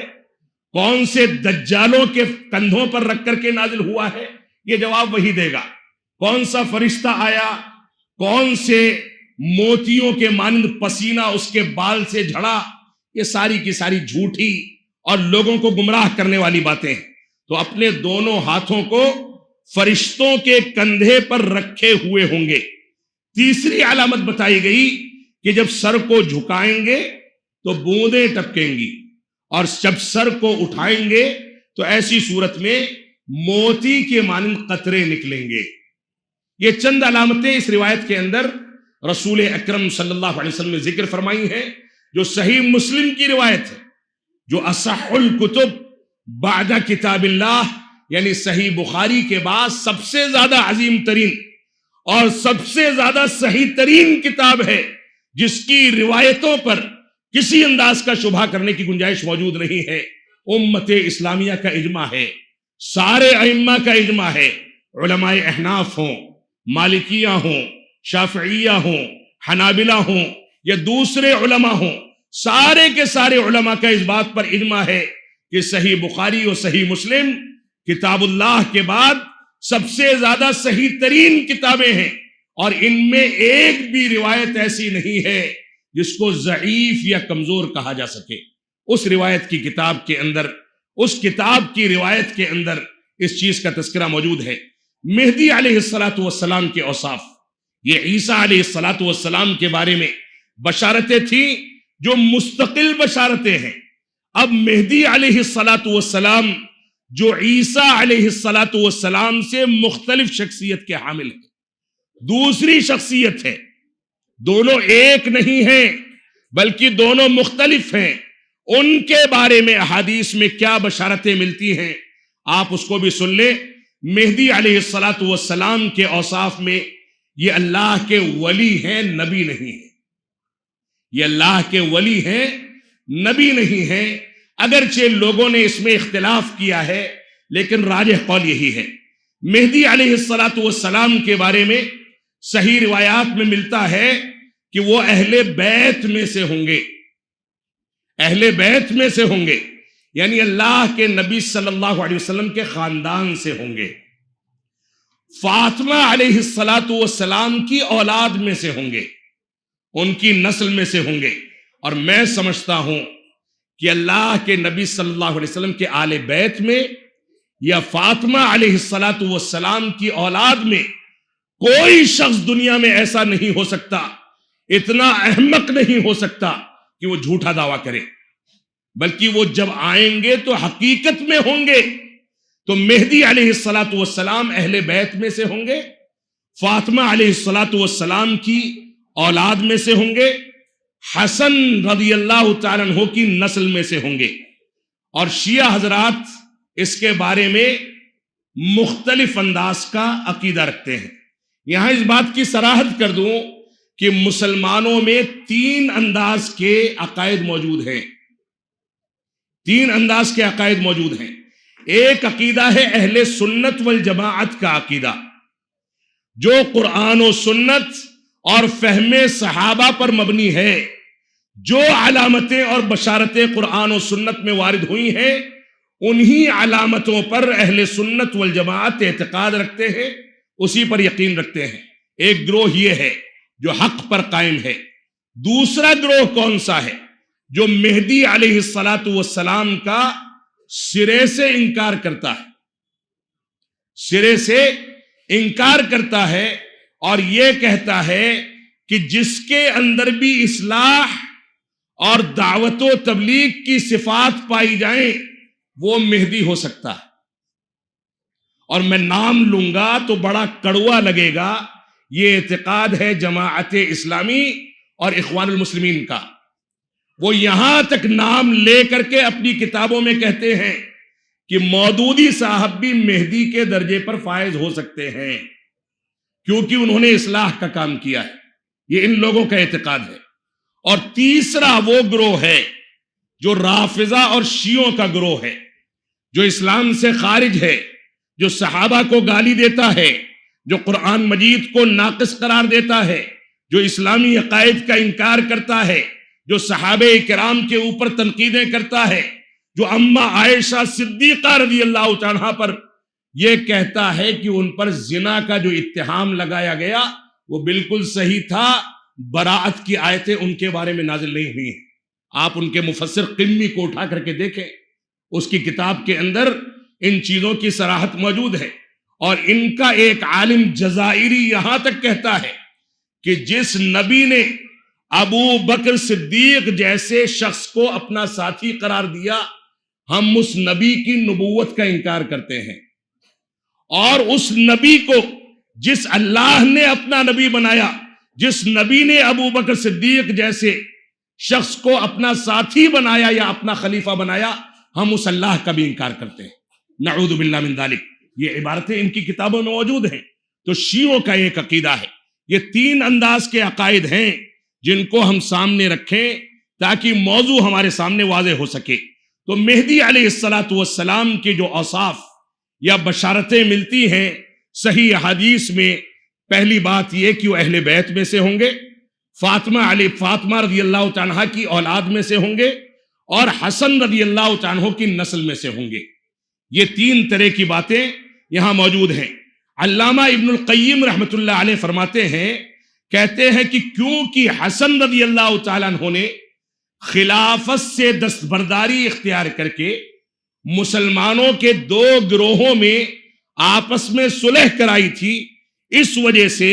کون سے دجالوں کے کندھوں پر رکھ کر کے نازل ہوا ہے، یہ جواب وہی دے گا۔ کون سا فرشتہ آیا، کون سے موتیوں کے مانند پسینہ اس کے بال سے جھڑا، یہ ساری کی ساری جھوٹی اور لوگوں کو گمراہ کرنے والی باتیں ہیں۔ تو اپنے دونوں ہاتھوں کو فرشتوں کے کندھے پر رکھے ہوئے ہوں گے۔ تیسری علامت بتائی گئی کہ جب سر کو جھکائیں گے تو بوندیں ٹپکیں گی، اور جب سر کو اٹھائیں گے تو ایسی صورت میں موتی کے مانند قطرے نکلیں گے۔ یہ چند علامتیں اس روایت کے اندر رسول اکرم صلی اللہ علیہ وسلم نے ذکر فرمائی ہیں، جو صحیح مسلم کی روایت ہے، جو اصح الکتب بعد کتاب اللہ، یعنی صحیح بخاری کے بعد سب سے زیادہ عظیم ترین اور سب سے زیادہ صحیح ترین کتاب ہے، جس کی روایتوں پر کسی انداز کا شبہ کرنے کی گنجائش موجود نہیں ہے۔ امت اسلامیہ کا اجماع ہے، سارے ائمہ کا اجماع ہے، علماء احناف ہوں، مالکیہ ہوں، شافعیہ ہوں، حنابلہ ہوں یا دوسرے علماء ہوں، سارے کے سارے علماء کا اس بات پر اجماع ہے کہ صحیح بخاری اور صحیح مسلم کتاب اللہ کے بعد سب سے زیادہ صحیح ترین کتابیں ہیں، اور ان میں ایک بھی روایت ایسی نہیں ہے جس کو ضعیف یا کمزور کہا جا سکے۔ اس روایت کی کتاب کے اندر، اس کتاب کی روایت کے اندر اس چیز کا تذکرہ موجود ہے۔ مہدی علیہ السلام کے اوصاف، یہ عیسیٰ علیہ السلام کے بارے میں بشارتیں تھیں جو مستقل بشارتیں ہیں۔ اب مہدی علیہ السلام جو عیسیٰ علیہ السلام سے مختلف شخصیت کے حامل ہیں، دوسری شخصیت ہے، دونوں ایک نہیں ہیں بلکہ دونوں مختلف ہیں۔ ان کے بارے میں احادیث میں کیا بشارتیں ملتی ہیں آپ اس کو بھی سن لیں۔ مہدی علیہ السلام کے اوصاف میں یہ اللہ کے ولی ہیں، نبی نہیں ہیں۔ یہ اللہ کے ولی ہیں، نبی نہیں ہیں، اگرچہ لوگوں نے اس میں اختلاف کیا ہے لیکن راجح قول یہی ہے۔ مہدی علیہ السلام کے بارے میں صحیح روایات میں ملتا ہے کہ وہ اہل بیت میں سے ہوں گے، اہل بیت میں سے ہوں گے، یعنی اللہ کے نبی صلی اللہ علیہ وسلم کے خاندان سے ہوں گے، فاطمہ علیہ السلام کی اولاد میں سے ہوں گے، ان کی نسل میں سے ہوں گے۔ اور میں سمجھتا ہوں کہ اللہ کے نبی صلی اللہ علیہ وسلم کے آل بیت میں یا فاطمہ علیہ السلام کی اولاد میں کوئی شخص دنیا میں ایسا نہیں ہو سکتا، اتنا احمق نہیں ہو سکتا کہ وہ جھوٹا دعویٰ کرے، بلکہ وہ جب آئیں گے تو حقیقت میں ہوں گے۔ تو مہدی علیہ السلام اہل بیت میں سے ہوں گے، فاطمہ علیہ السلام کی اولاد میں سے ہوں گے، حسن رضی اللہ تعالیٰ عنہ کی نسل میں سے ہوں گے۔ اور شیعہ حضرات اس کے بارے میں مختلف انداز کا عقیدہ رکھتے ہیں۔ یہاں اس بات کی صراحت کر دوں کہ مسلمانوں میں 3 انداز کے عقائد موجود ہیں، 3 انداز کے عقائد موجود ہیں۔ ایک عقیدہ ہے اہل سنت والجماعت کا عقیدہ، جو قرآن و سنت اور فہم صحابہ پر مبنی ہے۔ جو علامتیں اور بشارتیں قرآن و سنت میں وارد ہوئی ہیں انہی علامتوں پر اہل سنت والجماعت اعتقاد رکھتے ہیں، اسی پر یقین رکھتے ہیں۔ ایک گروہ یہ ہے جو حق پر قائم ہے، دوسرا گروہ کون سا ہے جو مہدی علیہ الصلاۃ والسلام کا سرے سے انکار کرتا ہے، سرے سے انکار کرتا ہے اور یہ کہتا ہے کہ جس کے اندر بھی اصلاح اور دعوت و تبلیغ کی صفات پائی جائیں وہ مہدی ہو سکتا ہے۔ اور میں نام لوں گا تو بڑا کڑوا لگے گا، یہ اعتقاد ہے جماعت اسلامی اور اخوان المسلمین کا۔ وہ یہاں تک نام لے کر کے اپنی کتابوں میں کہتے ہیں کہ مودودی صاحب بھی مہدی کے درجے پر فائز ہو سکتے ہیں کیونکہ انہوں نے اصلاح کا کام کیا ہے۔ یہ ان لوگوں کا اعتقاد ہے۔ اور تیسرا وہ گروہ ہے جو رافضہ اور شیعوں کا گروہ ہے، جو اسلام سے خارج ہے، جو صحابہ کو گالی دیتا ہے، جو قرآن مجید کو ناقص قرار دیتا ہے، جو اسلامی عقائد کا انکار کرتا ہے، جو صحابہ کرام کے اوپر تنقیدیں کرتا ہے، جو اما عائشہ صدیقہ رضی اللہ عنہا پر یہ کہتا ہے کہ ان پر زنا کا جو اتہام لگایا گیا وہ بالکل صحیح تھا، براءت کی آیتیں ان کے بارے میں نازل نہیں ہوئی ہیں۔ آپ ان کے مفسر قمی کو اٹھا کر کے دیکھیں، اس کی کتاب کے اندر ان چیزوں کی صراحت موجود ہے۔ اور ان کا ایک عالم جزائری یہاں تک کہتا ہے کہ جس نبی نے ابو بکر صدیق جیسے شخص کو اپنا ساتھی قرار دیا، ہم اس نبی کی نبوت کا انکار کرتے ہیں، اور اس نبی کو جس اللہ نے اپنا نبی بنایا، جس نبی نے ابو بکر صدیق جیسے شخص کو اپنا ساتھی بنایا یا اپنا خلیفہ بنایا، ہم اس اللہ کا بھی انکار کرتے ہیں۔ نعوذ باللہ من ذالک۔ یہ عبارتیں ان کی کتابوں میں موجود ہیں۔ تو شیعوں کا ایک عقیدہ ہے۔ یہ تین انداز کے عقائد ہیں جن کو ہم سامنے رکھیں تاکہ موضوع ہمارے سامنے واضح ہو سکے۔ تو مہدی علیہ الصلاۃ والسلام کے جو اوصاف یا بشارتیں ملتی ہیں صحیح احادیث میں، پہلی بات یہ کہ وہ اہل بیت میں سے ہوں گے، فاطمہ رضی اللہ عنہا کی اولاد میں سے ہوں گے، اور حسن رضی اللہ عنہ کی نسل میں سے ہوں گے۔ یہ تین طرح کی باتیں یہاں موجود ہیں۔ علامہ ابن القیم رحمۃ اللہ علیہ فرماتے ہیں، کہتے ہیں کہ کیونکہ حسن رضی اللہ تعالیٰ عنہ نے خلافت سے دستبرداری اختیار کر کے مسلمانوں کے دو گروہوں میں آپس میں صلح کرائی تھی، اس وجہ سے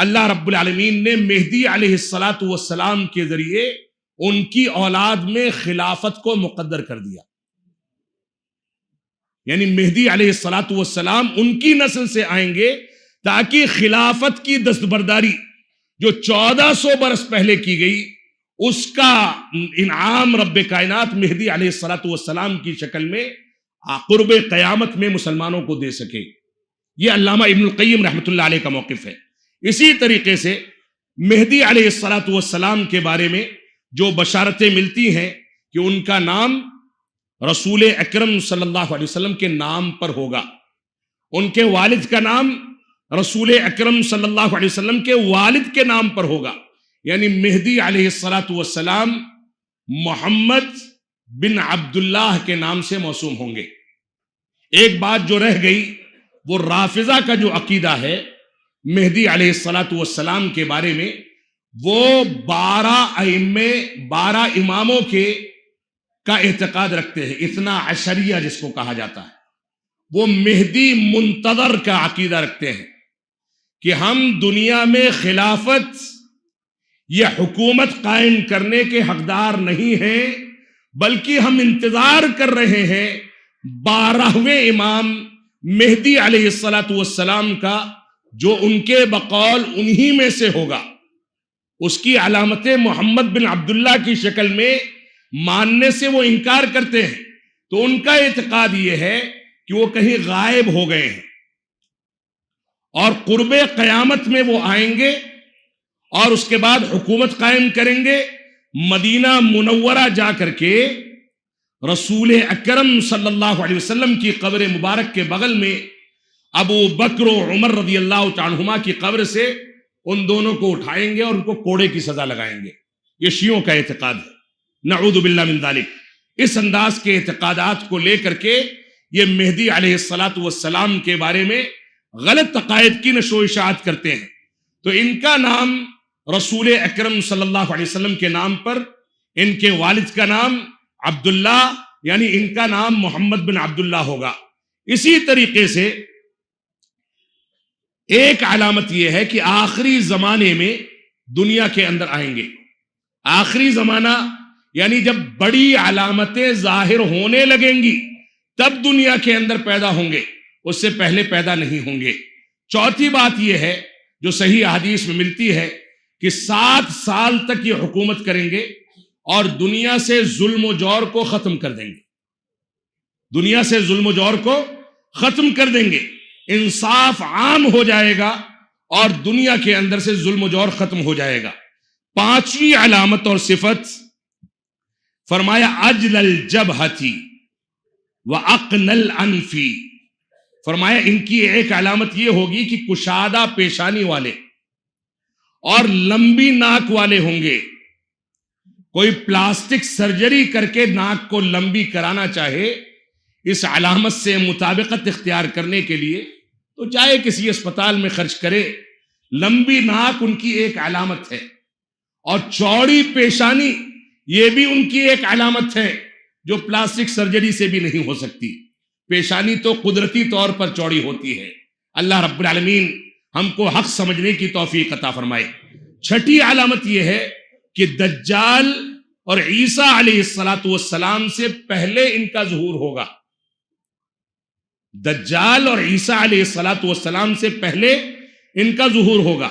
اللہ رب العالمین نے مہدی علیہ الصلاۃ والسلام کے ذریعے ان کی اولاد میں خلافت کو مقدر کر دیا۔ یعنی مہدی علیہ الصلاۃ والسلام ان کی نسل سے آئیں گے تاکہ خلافت کی دستبرداری جو 1400 برس پہلے کی گئی اس کا انعام رب کائنات مہدی علیہ الصلاۃ والسلام کی شکل میں قرب قیامت میں مسلمانوں کو دے سکے۔ یہ علامہ ابن القیم رحمۃ اللہ علیہ کا موقف ہے۔ اسی طریقے سے مہدی علیہ الصلاۃ والسلام کے بارے میں جو بشارتیں ملتی ہیں کہ ان کا نام رسول اکرم صلی اللہ علیہ وسلم کے نام پر ہوگا، ان کے والد کا نام رسول اکرم صلی اللہ علیہ وسلم کے والد کے نام پر ہوگا، یعنی مہدی علیہ الصلاۃ والسلام محمد بن عبداللہ کے نام سے موسوم ہوں گے۔ ایک بات جو رہ گئی وہ رافضہ کا جو عقیدہ ہے مہدی علیہ الصلاۃ والسلام کے بارے میں، وہ 12 اماموں کا اعتقاد رکھتے ہیں، 12 جس کو کہا جاتا ہے۔ وہ مہدی منتظر کا عقیدہ رکھتے ہیں کہ ہم دنیا میں خلافت یا حکومت قائم کرنے کے حقدار نہیں ہیں، بلکہ ہم انتظار کر رہے ہیں 12ویں امام مہدی علیہ الصلاۃ والسلام کا، جو ان کے بقول انہی میں سے ہوگا۔ اس کی علامت محمد بن عبداللہ کی شکل میں ماننے سے وہ انکار کرتے ہیں، تو ان کا اعتقاد یہ ہے کہ وہ کہیں غائب ہو گئے ہیں، اور قرب قیامت میں وہ آئیں گے اور اس کے بعد حکومت قائم کریں گے، مدینہ منورہ جا کر کے رسول اکرم صلی اللہ علیہ وسلم کی قبر مبارک کے بغل میں ابو بکر و عمر رضی اللہ عنہما کی قبر سے ان دونوں کو اٹھائیں گے اور ان کو کوڑے کی سزا لگائیں گے۔ یہ شیعوں کا اعتقاد ہے، نعوذ باللہ من ذالک۔ اس انداز کے اعتقادات کو لے کر کے یہ مہدی علیہ الصلاۃ والسلام کے بارے میں غلط عقائد کی نشو و اشاعت کرتے ہیں۔ تو ان کا نام رسول اکرم صلی اللہ علیہ وسلم کے نام پر ان کے والد کا نام عبداللہ یعنی ان کا نام محمد بن عبداللہ ہوگا۔ اسی طریقے سے ایک علامت یہ ہے کہ آخری زمانے میں دنیا کے اندر آئیں گے۔ آخری زمانہ یعنی جب بڑی علامتیں ظاہر ہونے لگیں گی تب دنیا کے اندر پیدا ہوں گے، اس سے پہلے پیدا نہیں ہوں گے۔ چوتھی بات یہ ہے جو صحیح حدیث میں ملتی ہے کہ 7 سال تک یہ حکومت کریں گے اور دنیا سے ظلم و جور کو ختم کر دیں گے۔ دنیا سے ظلم و جور کو ختم کر دیں گے، انصاف عام ہو جائے گا اور دنیا کے اندر سے ظلم و جور ختم ہو جائے گا۔ 5ویں علامت اور صفت فرمایا اجل الجبہتی واقن الانفی، فرمایا ان کی ایک علامت یہ ہوگی کہ کشادہ پیشانی والے اور لمبی ناک والے ہوں گے۔ کوئی پلاسٹک سرجری کر کے ناک کو لمبی کرانا چاہے اس علامت سے مطابقت اختیار کرنے کے لیے تو جائے کسی اسپتال میں خرچ کرے۔ لمبی ناک ان کی ایک علامت ہے اور چوڑی پیشانی یہ بھی ان کی ایک علامت ہے جو پلاسٹک سرجری سے بھی نہیں ہو سکتی۔ پیشانی تو قدرتی طور پر چوڑی ہوتی ہے۔ اللہ رب العالمین ہم کو حق سمجھنے کی توفیق عطا فرمائے۔ 6ٹھی علامت یہ ہے کہ دجال اور عیسیٰ علیہ السلام سے پہلے ان کا ظہور ہوگا۔ دجال اور عیسیٰ علیہ السلام سے پہلے ان کا ظہور ہوگا۔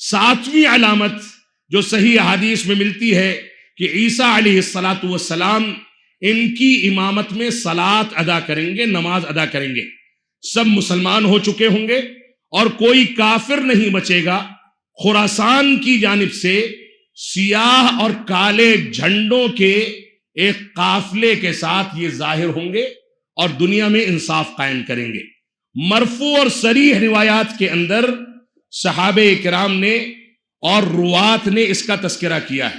7ویں علامت جو صحیح حدیث میں ملتی ہے کہ عیسیٰ علیہ السلام ان کی امامت میں صلاۃ ادا کریں گے، نماز ادا کریں گے۔ سب مسلمان ہو چکے ہوں گے اور کوئی کافر نہیں بچے گا۔ خراسان کی جانب سے سیاہ اور کالے جھنڈوں کے ایک قافلے کے ساتھ یہ ظاہر ہوں گے اور دنیا میں انصاف قائم کریں گے۔ مرفوع اور صریح روایات کے اندر صحابہ کرام نے اور روات نے اس کا تذکرہ کیا ہے،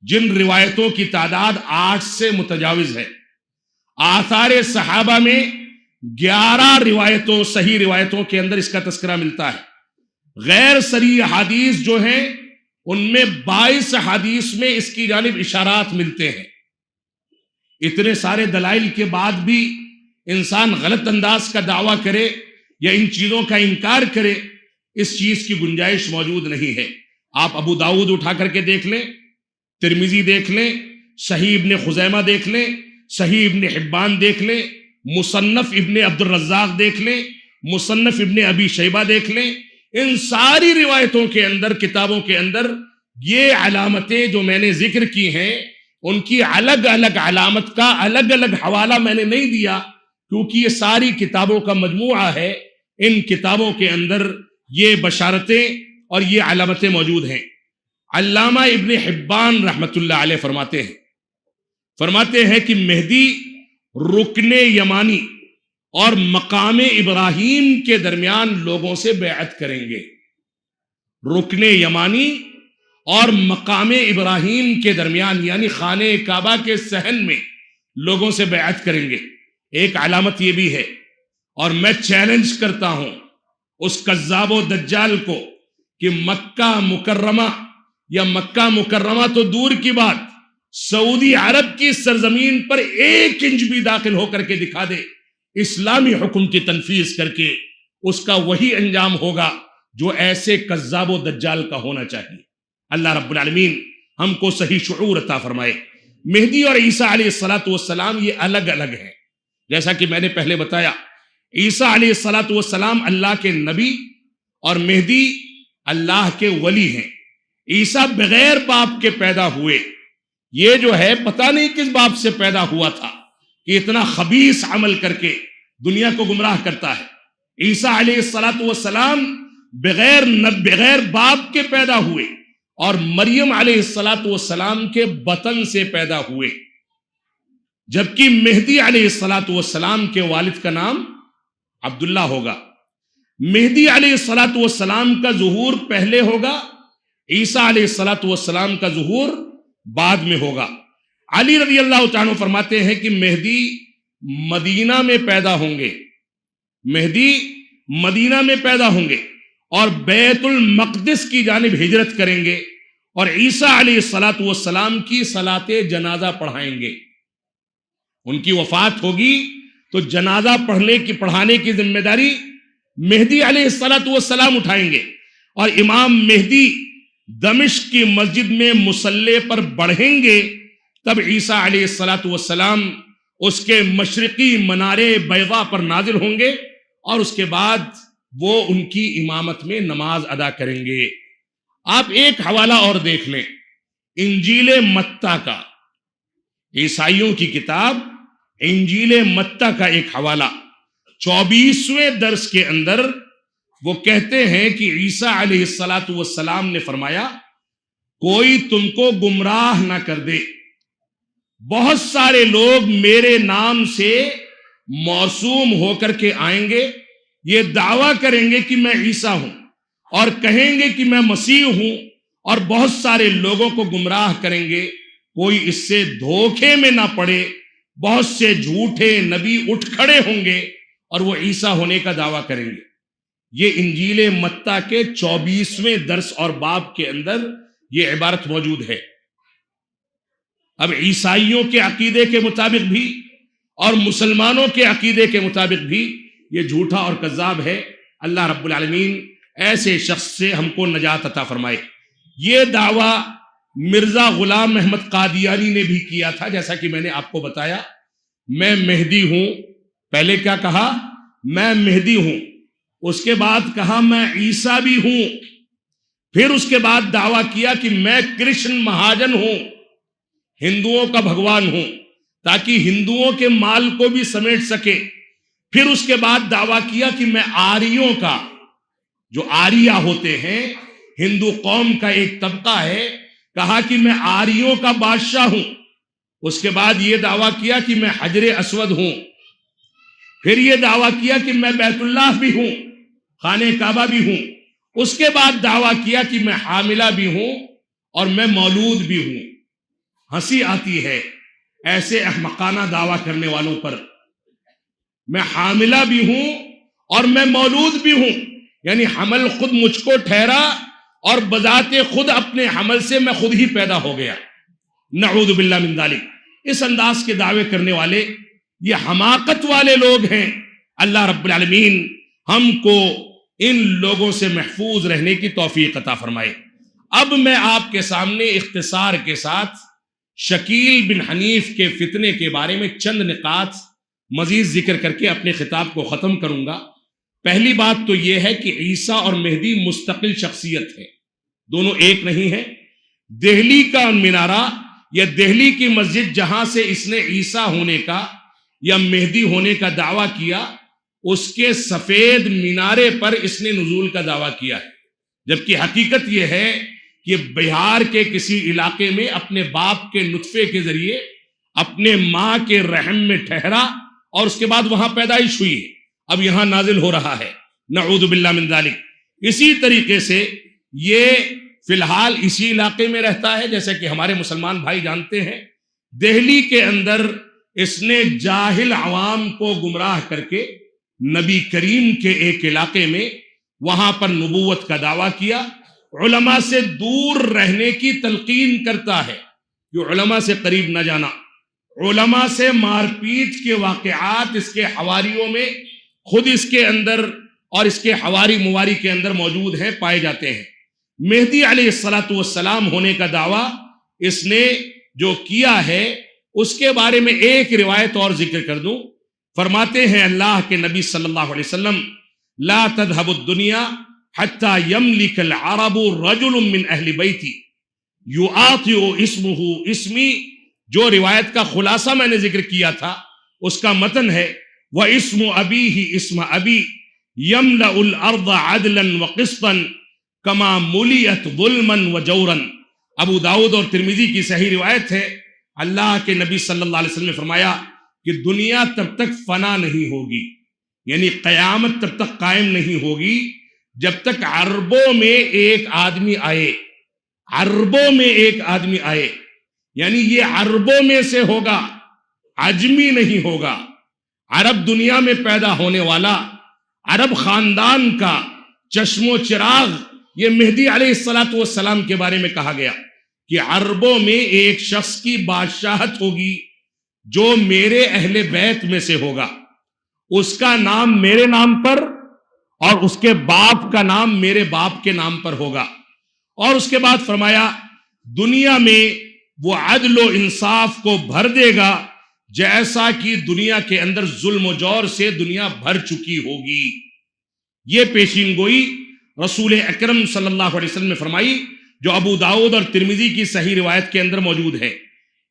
جن روایتوں کی تعداد 8 سے متجاوز ہے۔ آثار صحابہ میں 11 روایتوں صحیح روایتوں کے اندر اس کا تذکرہ ملتا ہے۔ غیر صریح حدیث جو ہیں ان میں 22 حدیث میں اس کی جانب اشارات ملتے ہیں۔ اتنے سارے دلائل کے بعد بھی انسان غلط انداز کا دعویٰ کرے یا ان چیزوں کا انکار کرے، اس چیز کی گنجائش موجود نہیں ہے۔ آپ ابو داؤد اٹھا کر کے دیکھ لیں، ترمذی دیکھ لیں، صحیح ابن خزیمہ دیکھ لیں، صحیح ابن حبان دیکھ لیں، مصنف ابن عبد الرزاق دیکھ لیں، مصنف ابن ابی شیبہ دیکھ لیں۔ ان ساری روایتوں کے اندر، کتابوں کے اندر یہ علامتیں جو میں نے ذکر کی ہیں ان کی الگ الگ علامت کا الگ الگ حوالہ میں نے نہیں دیا، کیونکہ یہ ساری کتابوں کا مجموعہ ہے۔ ان کتابوں کے اندر یہ بشارتیں اور یہ علامتیں موجود ہیں۔ علامہ ابن حبان رحمت اللہ علیہ فرماتے ہیں کہ مہدی رکن یمانی اور مقام ابراہیم کے درمیان لوگوں سے بیعت کریں گے۔ رکن یمانی اور مقام ابراہیم کے درمیان یعنی خانہ کعبہ کے صحن میں لوگوں سے بیعت کریں گے۔ ایک علامت یہ بھی ہے، اور میں چیلنج کرتا ہوں اس کذاب و دجال کو کہ مکہ مکرمہ یا مکہ مکرمہ تو دور کی بات، سعودی عرب کی سرزمین پر 1 انچ بھی داخل ہو کر کے دکھا دے، اسلامی حکم کی تنفیذ کر کے اس کا وہی انجام ہوگا جو ایسے کذاب و دجال کا ہونا چاہیے۔ اللہ رب العالمین ہم کو صحیح شعور عطا فرمائے۔ مہدی اور عیسیٰ علیہ السلام یہ الگ الگ ہیں۔ جیسا کہ میں نے پہلے بتایا، عیسیٰ علیہ السلام اللہ کے نبی اور مہدی اللہ کے ولی ہیں۔ عیسیٰ بغیر باپ کے پیدا ہوئے، یہ جو ہے پتہ نہیں کس باپ سے پیدا ہوا تھا کہ اتنا خبیث عمل کر کے دنیا کو گمراہ کرتا ہے۔ عیسیٰ علیہ السلام بغیر باپ کے پیدا ہوئے اور مریم علیہ السلام کے بطن سے پیدا ہوئے، جبکہ مہدی علیہ السلام کے والد کا نام عبداللہ ہوگا۔ مہدی علیہ السلام کا ظہور پہلے ہوگا، عیسیٰ علیہ السلام کا ظہور بعد میں ہوگا۔ علی رضی اللہ تعالیٰ فرماتے ہیں کہ مہدی مدینہ میں پیدا ہوں گے، مہدی مدینہ میں پیدا ہوں گے اور بیت المقدس کی جانب ہجرت کریں گے اور عیسیٰ علیہ السلام کی صلاۃ جنازہ پڑھائیں گے. ان کی وفات ہوگی تو جنازہ پڑھانے کی ذمہ داری مہدی علیہ السلام اٹھائیں گے. اور امام مہدی دمشق کی مسجد میں مصلی پر بڑھیں گے، تب عیسیٰ علیہ السلام اس کے مشرقی منارے بیضاء پر نازل ہوں گے، اور اس کے بعد وہ ان کی امامت میں نماز ادا کریں گے. آپ ایک حوالہ اور دیکھ لیں، انجیل متی کا، عیسائیوں کی کتاب انجیل متی کا ایک حوالہ 24ویں درس کے اندر وہ کہتے ہیں کہ عیسیٰ علیہ السلام نے فرمایا کوئی تم کو گمراہ نہ کر دے. بہت سارے لوگ میرے نام سے موسوم ہو کر کے آئیں گے، یہ دعویٰ کریں گے کہ میں عیسیٰ ہوں اور کہیں گے کہ میں مسیح ہوں، اور بہت سارے لوگوں کو گمراہ کریں گے. کوئی اس سے دھوکے میں نہ پڑے. بہت سے جھوٹے نبی اٹھ کھڑے ہوں گے اور وہ عیسیٰ ہونے کا دعویٰ کریں گے. یہ انجیل متی کے 24ویں درس اور باب کے اندر یہ عبارت موجود ہے. اب عیسائیوں کے عقیدے کے مطابق بھی اور مسلمانوں کے عقیدے کے مطابق بھی یہ جھوٹا اور کذاب ہے. اللہ رب العالمین ایسے شخص سے ہم کو نجات عطا فرمائے. یہ دعویٰ مرزا غلام احمد قادیانی نے بھی کیا تھا، جیسا کہ میں نے آپ کو بتایا میں مہدی ہوں. پہلے کیا کہا؟ میں مہدی ہوں. اس کے بعد کہا میں عیسیٰ بھی ہوں. پھر اس کے بعد دعویٰ کیا کہ میں کرشن مہاجن ہوں، ہندوؤں کا بھگوان ہوں، تاکہ ہندوؤں کے مال کو بھی سمیٹ سکے. پھر اس کے بعد دعویٰ کیا کہ میں آریوں کا، جو آریہ ہوتے ہیں ہندو قوم کا ایک طبقہ ہے، کہا کہ میں آریوں کا بادشاہ ہوں. اس کے بعد یہ دعویٰ کیا کہ میں حجر اسود ہوں. پھر یہ دعویٰ کیا کہ میں بیت اللہ بھی ہوں، خانہ کعبہ بھی ہوں. اس کے بعد دعویٰ کیا کہ میں حاملہ بھی ہوں اور میں مولود بھی ہوں. ہنسی آتی ہے ایسے احمقانہ دعویٰ کرنے والوں پر. میں حاملہ بھی ہوں اور میں مولود بھی ہوں، یعنی حمل خود مجھ کو ٹھہرا اور بذات خود اپنے حمل سے میں خود ہی پیدا ہو گیا. نعوذ باللہ من ذالک. اس انداز کے دعوے کرنے والے یہ حماقت والے لوگ ہیں. اللہ رب العالمین ہم کو ان لوگوں سے محفوظ رہنے کی توفیق عطا فرمائے. اب میں آپ کے سامنے اختصار کے ساتھ شکیل بن حنیف کے فتنے کے بارے میں چند نکات مزید ذکر کر کے اپنے خطاب کو ختم کروں گا. پہلی بات تو یہ ہے کہ عیسیٰ اور مہدی مستقل شخصیت ہے، دونوں ایک نہیں ہے. دہلی کا منارہ یا دہلی کی مسجد جہاں سے اس نے عیسیٰ ہونے کا یا مہدی ہونے کا دعویٰ کیا، اس کے سفید مینارے پر اس نے نزول کا دعویٰ کیا ہے. جبکہ حقیقت یہ ہے کہ بہار کے کسی علاقے میں اپنے باپ کے نطفے کے ذریعے اپنے ماں کے رحم میں ٹھہرا اور اس کے بعد وہاں پیدائش ہوئی ہے، اب یہاں نازل ہو رہا ہے. نعوذ باللہ من ذالک. اسی طریقے سے یہ فی الحال اسی علاقے میں رہتا ہے، جیسے کہ ہمارے مسلمان بھائی جانتے ہیں. دہلی کے اندر اس نے جاہل عوام کو گمراہ کر کے نبی کریم کے ایک علاقے میں وہاں پر نبوت کا دعویٰ کیا. علماء سے دور رہنے کی تلقین کرتا ہے کہ علماء سے قریب نہ جانا. علماء سے مار پیٹ کے واقعات اس کے حواریوں میں خود اس کے اندر اور اس کے حواری مواری کے اندر موجود ہیں، پائے جاتے ہیں. مہدی علیہ السلام ہونے کا دعویٰ اس نے جو کیا ہے اس کے بارے میں ایک روایت اور ذکر کر دوں. فرماتے ہیں اللہ کے نبی صلی اللہ علیہ وسلم لا تذهب الدنيا حتى يملك العرب رجل من اہل بیتی یعاطئ اسمه اسمی. جو روایت کا خلاصہ میں نے ذکر کیا تھا اس کا متن ہے وَاسْمُ أَبِيهِ اسم ابی يَمْلَأُ الْأَرْضَ عَدْلًا وَقِسْطًا كَمَا مُلِئَتْ ظُلْمًا وَجَوْرًا. ابو داؤد اور ترمذی کی صحیح روایت ہے. اللہ کے نبی صلی اللہ علیہ وسلم نے فرمایا کہ دنیا تب تک فنا نہیں ہوگی، یعنی قیامت تب تک قائم نہیں ہوگی جب تک عربوں میں ایک آدمی آئے. عربوں میں ایک آدمی آئے یعنی یہ عربوں میں سے ہوگا، عجمی نہیں ہوگا. عرب دنیا میں پیدا ہونے والا عرب خاندان کا چشم و چراغ یہ مہدی علیہ السلام کے بارے میں کہا گیا. کہ عربوں میں ایک شخص کی بادشاہت ہوگی جو میرے اہل بیت میں سے ہوگا، اس کا نام میرے نام پر اور اس کے باپ کا نام میرے باپ کے نام پر ہوگا۔ اور اس کے بعد فرمایا دنیا میں وہ عدل و انصاف کو بھر دے گا جیسا کہ دنیا کے اندر ظلم و جور سے دنیا بھر چکی ہوگی۔ یہ پیشین گوئی رسول اکرم صلی اللہ علیہ وسلم نے فرمائی، جو ابو داؤد اور ترمذی کی صحیح روایت کے اندر موجود ہے۔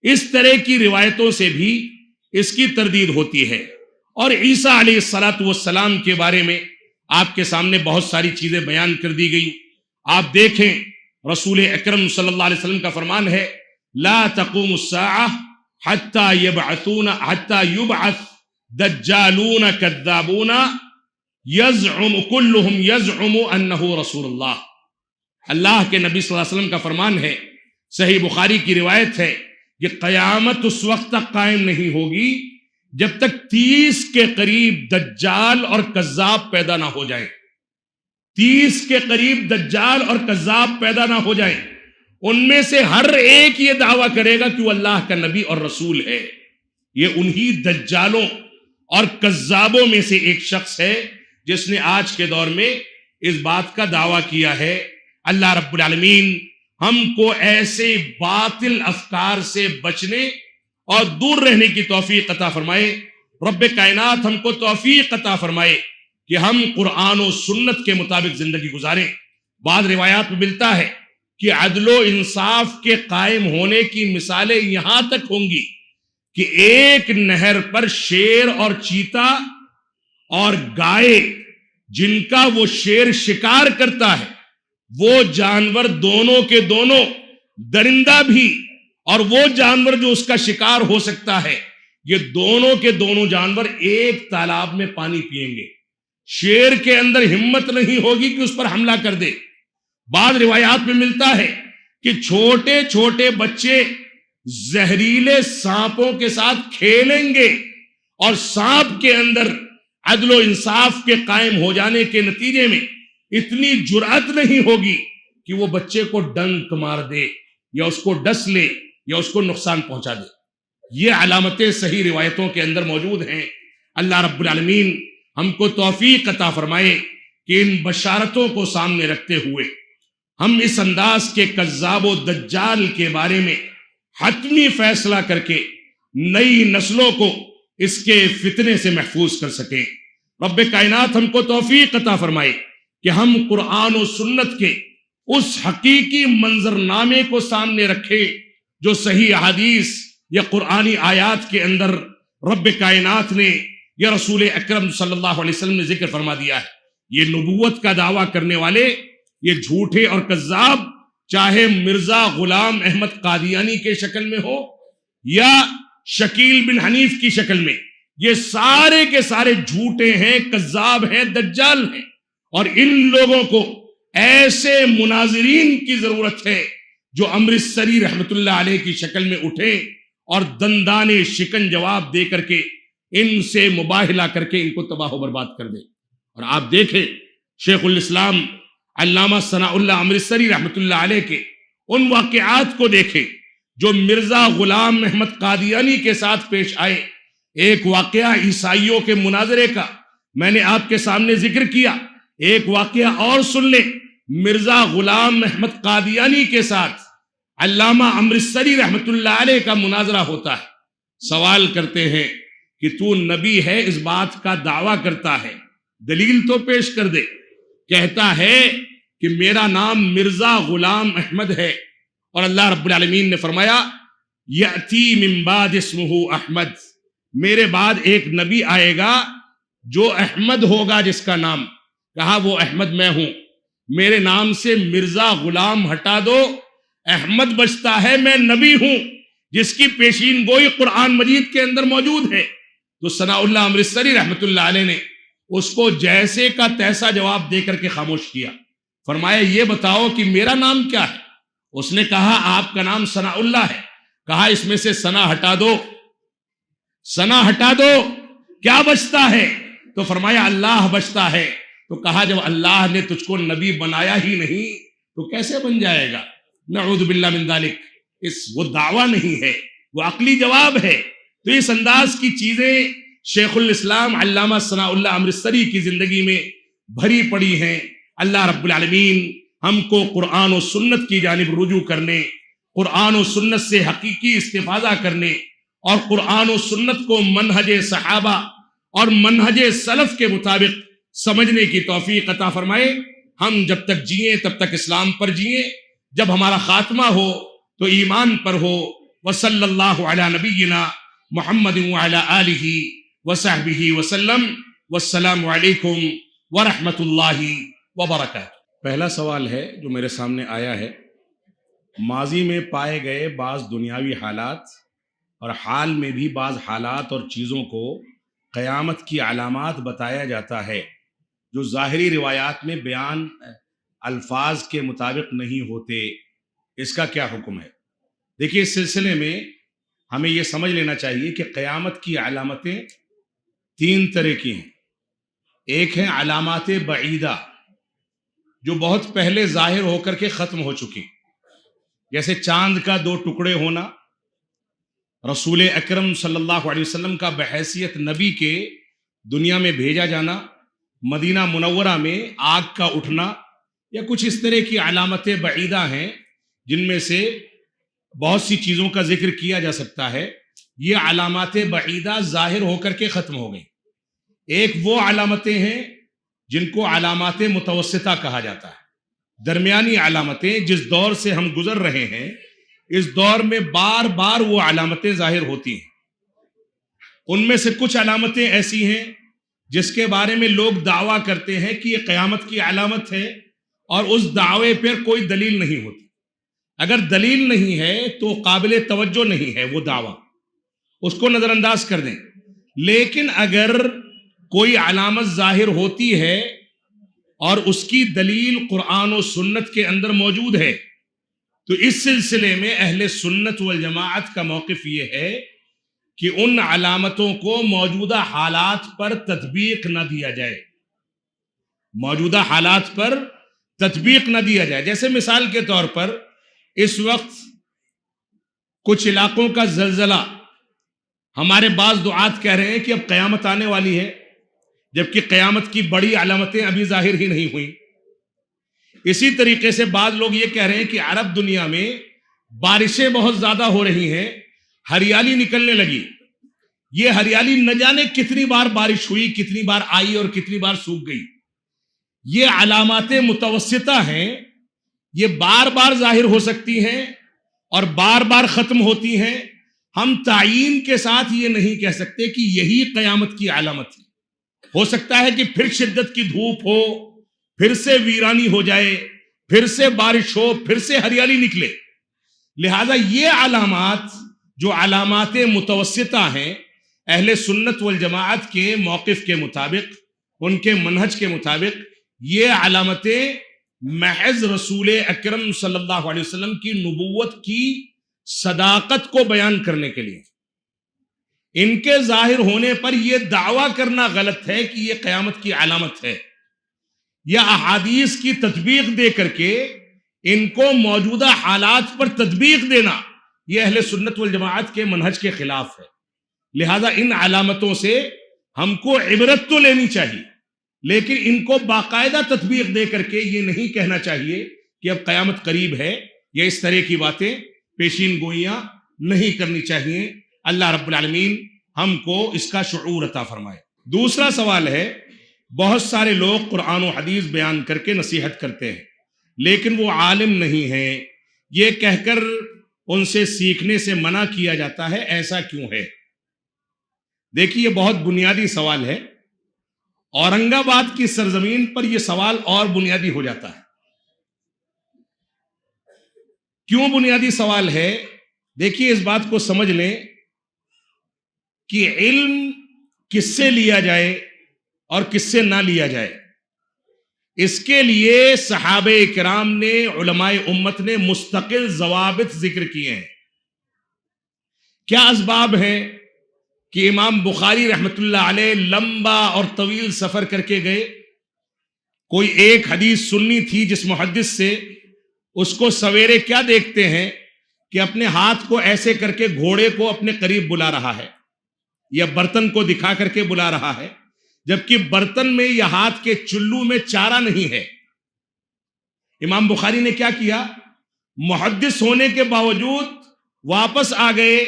اس طرح کی روایتوں سے بھی اس کی تردید ہوتی ہے۔ اور عیسیٰ علیہ السلام کے بارے میں آپ کے سامنے بہت ساری چیزیں بیان کر دی گئی۔ آپ دیکھیں رسول اکرم صلی اللہ علیہ وسلم کا فرمان ہے، لا تقوم الساعہ حتی یبعث دجالون کذابون کلہم یزعم انہ رسول اللہ۔ اللہ کے نبی صلی اللہ علیہ وسلم کا فرمان ہے، صحیح بخاری کی روایت ہے کہ قیامت اس وقت تک قائم نہیں ہوگی جب تک 30 کے قریب دجال اور کذاب پیدا نہ ہو جائیں۔ 30 کے قریب دجال اور کذاب پیدا نہ ہو جائیں، ان میں سے ہر ایک یہ دعویٰ کرے گا کہ وہ اللہ کا نبی اور رسول ہے۔ یہ انہی دجالوں اور کذابوں میں سے ایک شخص ہے جس نے آج کے دور میں اس بات کا دعویٰ کیا ہے۔ اللہ رب العالمین ہم کو ایسے باطل افکار سے بچنے اور دور رہنے کی توفیق عطا فرمائے۔ رب کائنات ہم کو توفیق عطا فرمائے کہ ہم قرآن و سنت کے مطابق زندگی گزاریں۔ بعض روایات میں ملتا ہے کہ عدل و انصاف کے قائم ہونے کی مثالیں یہاں تک ہوں گی کہ ایک نہر پر شیر اور چیتا اور گائے جن کا وہ شیر شکار کرتا ہے، وہ جانور دونوں کے دونوں، درندہ بھی اور وہ جانور جو اس کا شکار ہو سکتا ہے، یہ دونوں کے دونوں جانور ایک تالاب میں پانی پئیں گے۔ شیر کے اندر ہمت نہیں ہوگی کہ اس پر حملہ کر دے۔ بعض روایات میں ملتا ہے کہ چھوٹے چھوٹے بچے زہریلے سانپوں کے ساتھ کھیلیں گے اور سانپ کے اندر عدل و انصاف کے قائم ہو جانے کے نتیجے میں اتنی جرأت نہیں ہوگی کہ وہ بچے کو ڈنک مار دے یا اس کو ڈس لے یا اس کو نقصان پہنچا دے۔ یہ علامتیں صحیح روایتوں کے اندر موجود ہیں۔ اللہ رب العالمین ہم کو توفیق عطا فرمائے کہ ان بشارتوں کو سامنے رکھتے ہوئے ہم اس انداز کے کذاب و دجال کے بارے میں حتمی فیصلہ کر کے نئی نسلوں کو اس کے فتنے سے محفوظ کر سکیں۔ رب کائنات ہم کو توفیق عطا فرمائے کہ ہم قرآن و سنت کے اس حقیقی منظرنامے کو سامنے رکھیں جو صحیح حدیث یا قرآنی آیات کے اندر رب کائنات نے یا رسول اکرم صلی اللہ علیہ وسلم نے ذکر فرما دیا ہے۔ یہ نبوت کا دعویٰ کرنے والے یہ جھوٹے اور کذاب، چاہے مرزا غلام احمد قادیانی کے شکل میں ہو یا شکیل بن حنیف کی شکل میں، یہ سارے کے سارے جھوٹے ہیں، کذاب ہیں، دجال ہیں۔ اور ان لوگوں کو ایسے مناظرین کی ضرورت ہے جو امرتسری رحمت اللہ علیہ کی شکل میں اٹھیں اور دندانے شکن جواب دے کر کے ان سے مباہلہ کر کے ان کو تباہ و برباد کر دیں۔ اور آپ دیکھیں شیخ الاسلام علامہ ثناء اللہ امرتسری رحمت اللہ علیہ کے ان واقعات کو دیکھیں جو مرزا غلام احمد قادیانی کے ساتھ پیش آئے۔ ایک واقعہ عیسائیوں کے مناظرے کا میں نے آپ کے سامنے ذکر کیا، ایک واقعہ اور سن لیں۔ مرزا غلام احمد قادیانی کے ساتھ علامہ امرتسری رحمت اللہ علیہ کا مناظرہ ہوتا ہے۔ سوال کرتے ہیں کہ تو نبی ہے، اس بات کا دعویٰ کرتا ہے، دلیل تو پیش کر دے۔ کہتا ہے کہ میرا نام مرزا غلام احمد ہے، اور اللہ رب العالمین نے فرمایا یأتی من بعد اسمہ احمد، میرے بعد ایک نبی آئے گا جو احمد ہوگا جس کا نام، کہا وہ احمد میں ہوں، میرے نام سے مرزا غلام ہٹا دو، احمد بچتا ہے، میں نبی ہوں جس کی پیشین گوئی قرآن مجید کے اندر موجود ہے۔ تو ثناء اللہ امرتسری رحمت اللہ علیہ نے اس کو جیسے کا تیسا جواب دے کر کے خاموش کیا۔ فرمایا یہ بتاؤ کہ میرا نام کیا ہے؟ اس نے کہا آپ کا نام ثناء اللہ ہے۔ کہا اس میں سے ثنا ہٹا دو، ثنا ہٹا دو، کیا بچتا ہے؟ تو فرمایا اللہ بچتا ہے۔ تو کہا جب اللہ نے تجھ کو نبی بنایا ہی نہیں تو کیسے بن جائے گا؟ نعوذ باللہ من ذالک، وہ دعویٰ نہیں ہے، وہ عقلی جواب ہے۔ تو اس انداز کی چیزیں شیخ الاسلام علامہ ثناء اللہ امرتسری کی زندگی میں بھری پڑی ہیں۔ اللہ رب العالمین ہم کو قرآن و سنت کی جانب رجوع کرنے، قرآن و سنت سے حقیقی استفادہ کرنے اور قرآن و سنت کو منہج صحابہ اور منہج سلف کے مطابق سمجھنے کی توفیق عطا فرمائے۔ ہم جب تک جئیں تب تک اسلام پر جئیں، جب ہمارا خاتمہ ہو تو ایمان پر ہو۔ وصلی اللہ علی نبینا محمد وعلی آلہ وصحبہ وسلم، والسلام علیکم ورحمۃ اللہ وبرکاتہ۔ پہلا سوال ہے جو میرے سامنے آیا ہے، ماضی میں پائے گئے بعض دنیاوی حالات اور حال میں بھی بعض حالات اور چیزوں کو قیامت کی علامات بتایا جاتا ہے جو ظاہری روایات میں بیان الفاظ کے مطابق نہیں ہوتے، اس کا کیا حکم ہے؟ دیکھیے، اس سلسلے میں ہمیں یہ سمجھ لینا چاہیے کہ قیامت کی علامتیں تین طرح کی ہیں۔ ایک ہیں علامات بعیدہ، جو بہت پہلے ظاہر ہو کر کے ختم ہو چکی، جیسے چاند کا دو ٹکڑے ہونا، رسول اکرم صلی اللہ علیہ وسلم کا بحیثیت نبی کے دنیا میں بھیجا جانا، مدینہ منورہ میں آگ کا اٹھنا، یا کچھ اس طرح کی علامتیں بعیدہ ہیں جن میں سے بہت سی چیزوں کا ذکر کیا جا سکتا ہے۔ یہ علامات بعیدہ ظاہر ہو کر کے ختم ہو گئی۔ ایک وہ علامتیں ہیں جن کو علامات متوسطہ کہا جاتا ہے، درمیانی علامتیں، جس دور سے ہم گزر رہے ہیں اس دور میں بار بار وہ علامتیں ظاہر ہوتی ہیں۔ ان میں سے کچھ علامتیں ایسی ہیں جس کے بارے میں لوگ دعویٰ کرتے ہیں کہ یہ قیامت کی علامت ہے، اور اس دعوے پر کوئی دلیل نہیں ہوتی۔ اگر دلیل نہیں ہے تو قابل توجہ نہیں ہے وہ دعویٰ، اس کو نظر انداز کر دیں۔ لیکن اگر کوئی علامت ظاہر ہوتی ہے اور اس کی دلیل قرآن و سنت کے اندر موجود ہے تو اس سلسلے میں اہل سنت والجماعت کا موقف یہ ہے کہ ان علامتوں کو موجودہ حالات پر تطبیق نہ دیا جائے، موجودہ حالات پر تطبیق نہ دیا جائے۔ جیسے مثال کے طور پر اس وقت کچھ علاقوں کا زلزلہ، ہمارے بعض دعات کہہ رہے ہیں کہ اب قیامت آنے والی ہے، جبکہ قیامت کی بڑی علامتیں ابھی ظاہر ہی نہیں ہوئیں۔ اسی طریقے سے بعض لوگ یہ کہہ رہے ہیں کہ عرب دنیا میں بارشیں بہت زیادہ ہو رہی ہیں، ہریالی نکلنے لگی۔ یہ ہریالی نہ جانے کتنی بار بارش ہوئی، کتنی بار آئی اور کتنی بار سوکھ گئی۔ یہ علامات متوسطہ ہیں، یہ بار بار ظاہر ہو سکتی ہیں اور بار بار ختم ہوتی ہیں۔ ہم تعیین کے ساتھ یہ نہیں کہہ سکتے کہ یہی قیامت کی علامت ہے۔ ہو سکتا ہے کہ پھر شدت کی دھوپ ہو، پھر سے ویرانی ہو جائے، پھر سے بارش ہو، پھر سے ہریالی نکلے۔ لہذا یہ علامات جو علامات متوسطہ ہیں، اہل سنت والجماعت کے موقف کے مطابق، ان کے منہج کے مطابق، یہ علامتیں محض رسول اکرم صلی اللہ علیہ وسلم کی نبوت کی صداقت کو بیان کرنے کے لیے، ان کے ظاہر ہونے پر یہ دعویٰ کرنا غلط ہے کہ یہ قیامت کی علامت ہے، یا احادیث کی تطبیق دے کر کے ان کو موجودہ حالات پر تطبیق دینا، یہ اہل سنت والجماعت کے منہج کے خلاف ہے۔ لہذا ان علامتوں سے ہم کو عبرت تو لینی چاہیے، لیکن ان کو باقاعدہ تطبیق دے کر کے یہ نہیں کہنا چاہیے کہ اب قیامت قریب ہے، یا اس طرح کی باتیں پیشین گوئیاں نہیں کرنی چاہیے۔ اللہ رب العالمین ہم کو اس کا شعور عطا فرمائے۔ دوسرا سوال ہے، بہت سارے لوگ قرآن و حدیث بیان کر کے نصیحت کرتے ہیں لیکن وہ عالم نہیں ہیں، یہ کہہ کر ان سے سیکھنے سے منع کیا جاتا ہے، ایسا کیوں ہے؟ دیکھیے، یہ بہت بنیادی سوال ہے۔ اورنگ آباد کی سرزمین پر یہ سوال اور بنیادی ہو جاتا ہے۔ کیوں بنیادی سوال ہے؟ دیکھیے، اس بات کو سمجھ لیں کہ علم کس سے لیا جائے اور کس سے نہ لیا جائے، اس کے لیے صحابہ کرام نے، علماء امت نے مستقل ضوابط ذکر کیے ہیں۔ کیا اسباب ہیں کہ امام بخاری رحمت اللہ علیہ لمبا اور طویل سفر کر کے گئے، کوئی ایک حدیث سننی تھی جس محدث سے، اس کو سویرے کیا دیکھتے ہیں کہ اپنے ہاتھ کو ایسے کر کے گھوڑے کو اپنے قریب بلا رہا ہے یا برتن کو دکھا کر کے بلا رہا ہے، جبکہ برتن میں یا ہاتھ کے چلو میں چارہ نہیں ہے۔ امام بخاری نے کیا کیا؟ محدث ہونے کے باوجود واپس آ گئے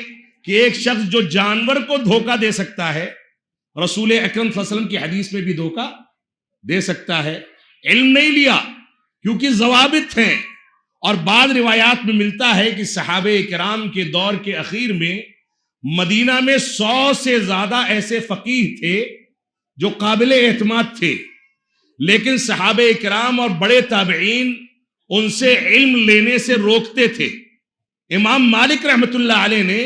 کہ ایک شخص جو جانور کو دھوکہ دے سکتا ہے، رسول اکرم صلی اللہ علیہ وسلم کی حدیث میں بھی دھوکہ دے سکتا ہے۔ علم نہیں لیا کیونکہ ضوابط ہیں، اور بعض روایات میں ملتا ہے کہ صحابہ کرام کے دور کے اخیر میں مدینہ میں 100 سے زیادہ ایسے فقیہ تھے جو قابل اعتماد تھے، لیکن صحابہ کرام اور بڑے تابعین ان سے علم لینے سے روکتے تھے۔ امام مالک رحمت اللہ علیہ نے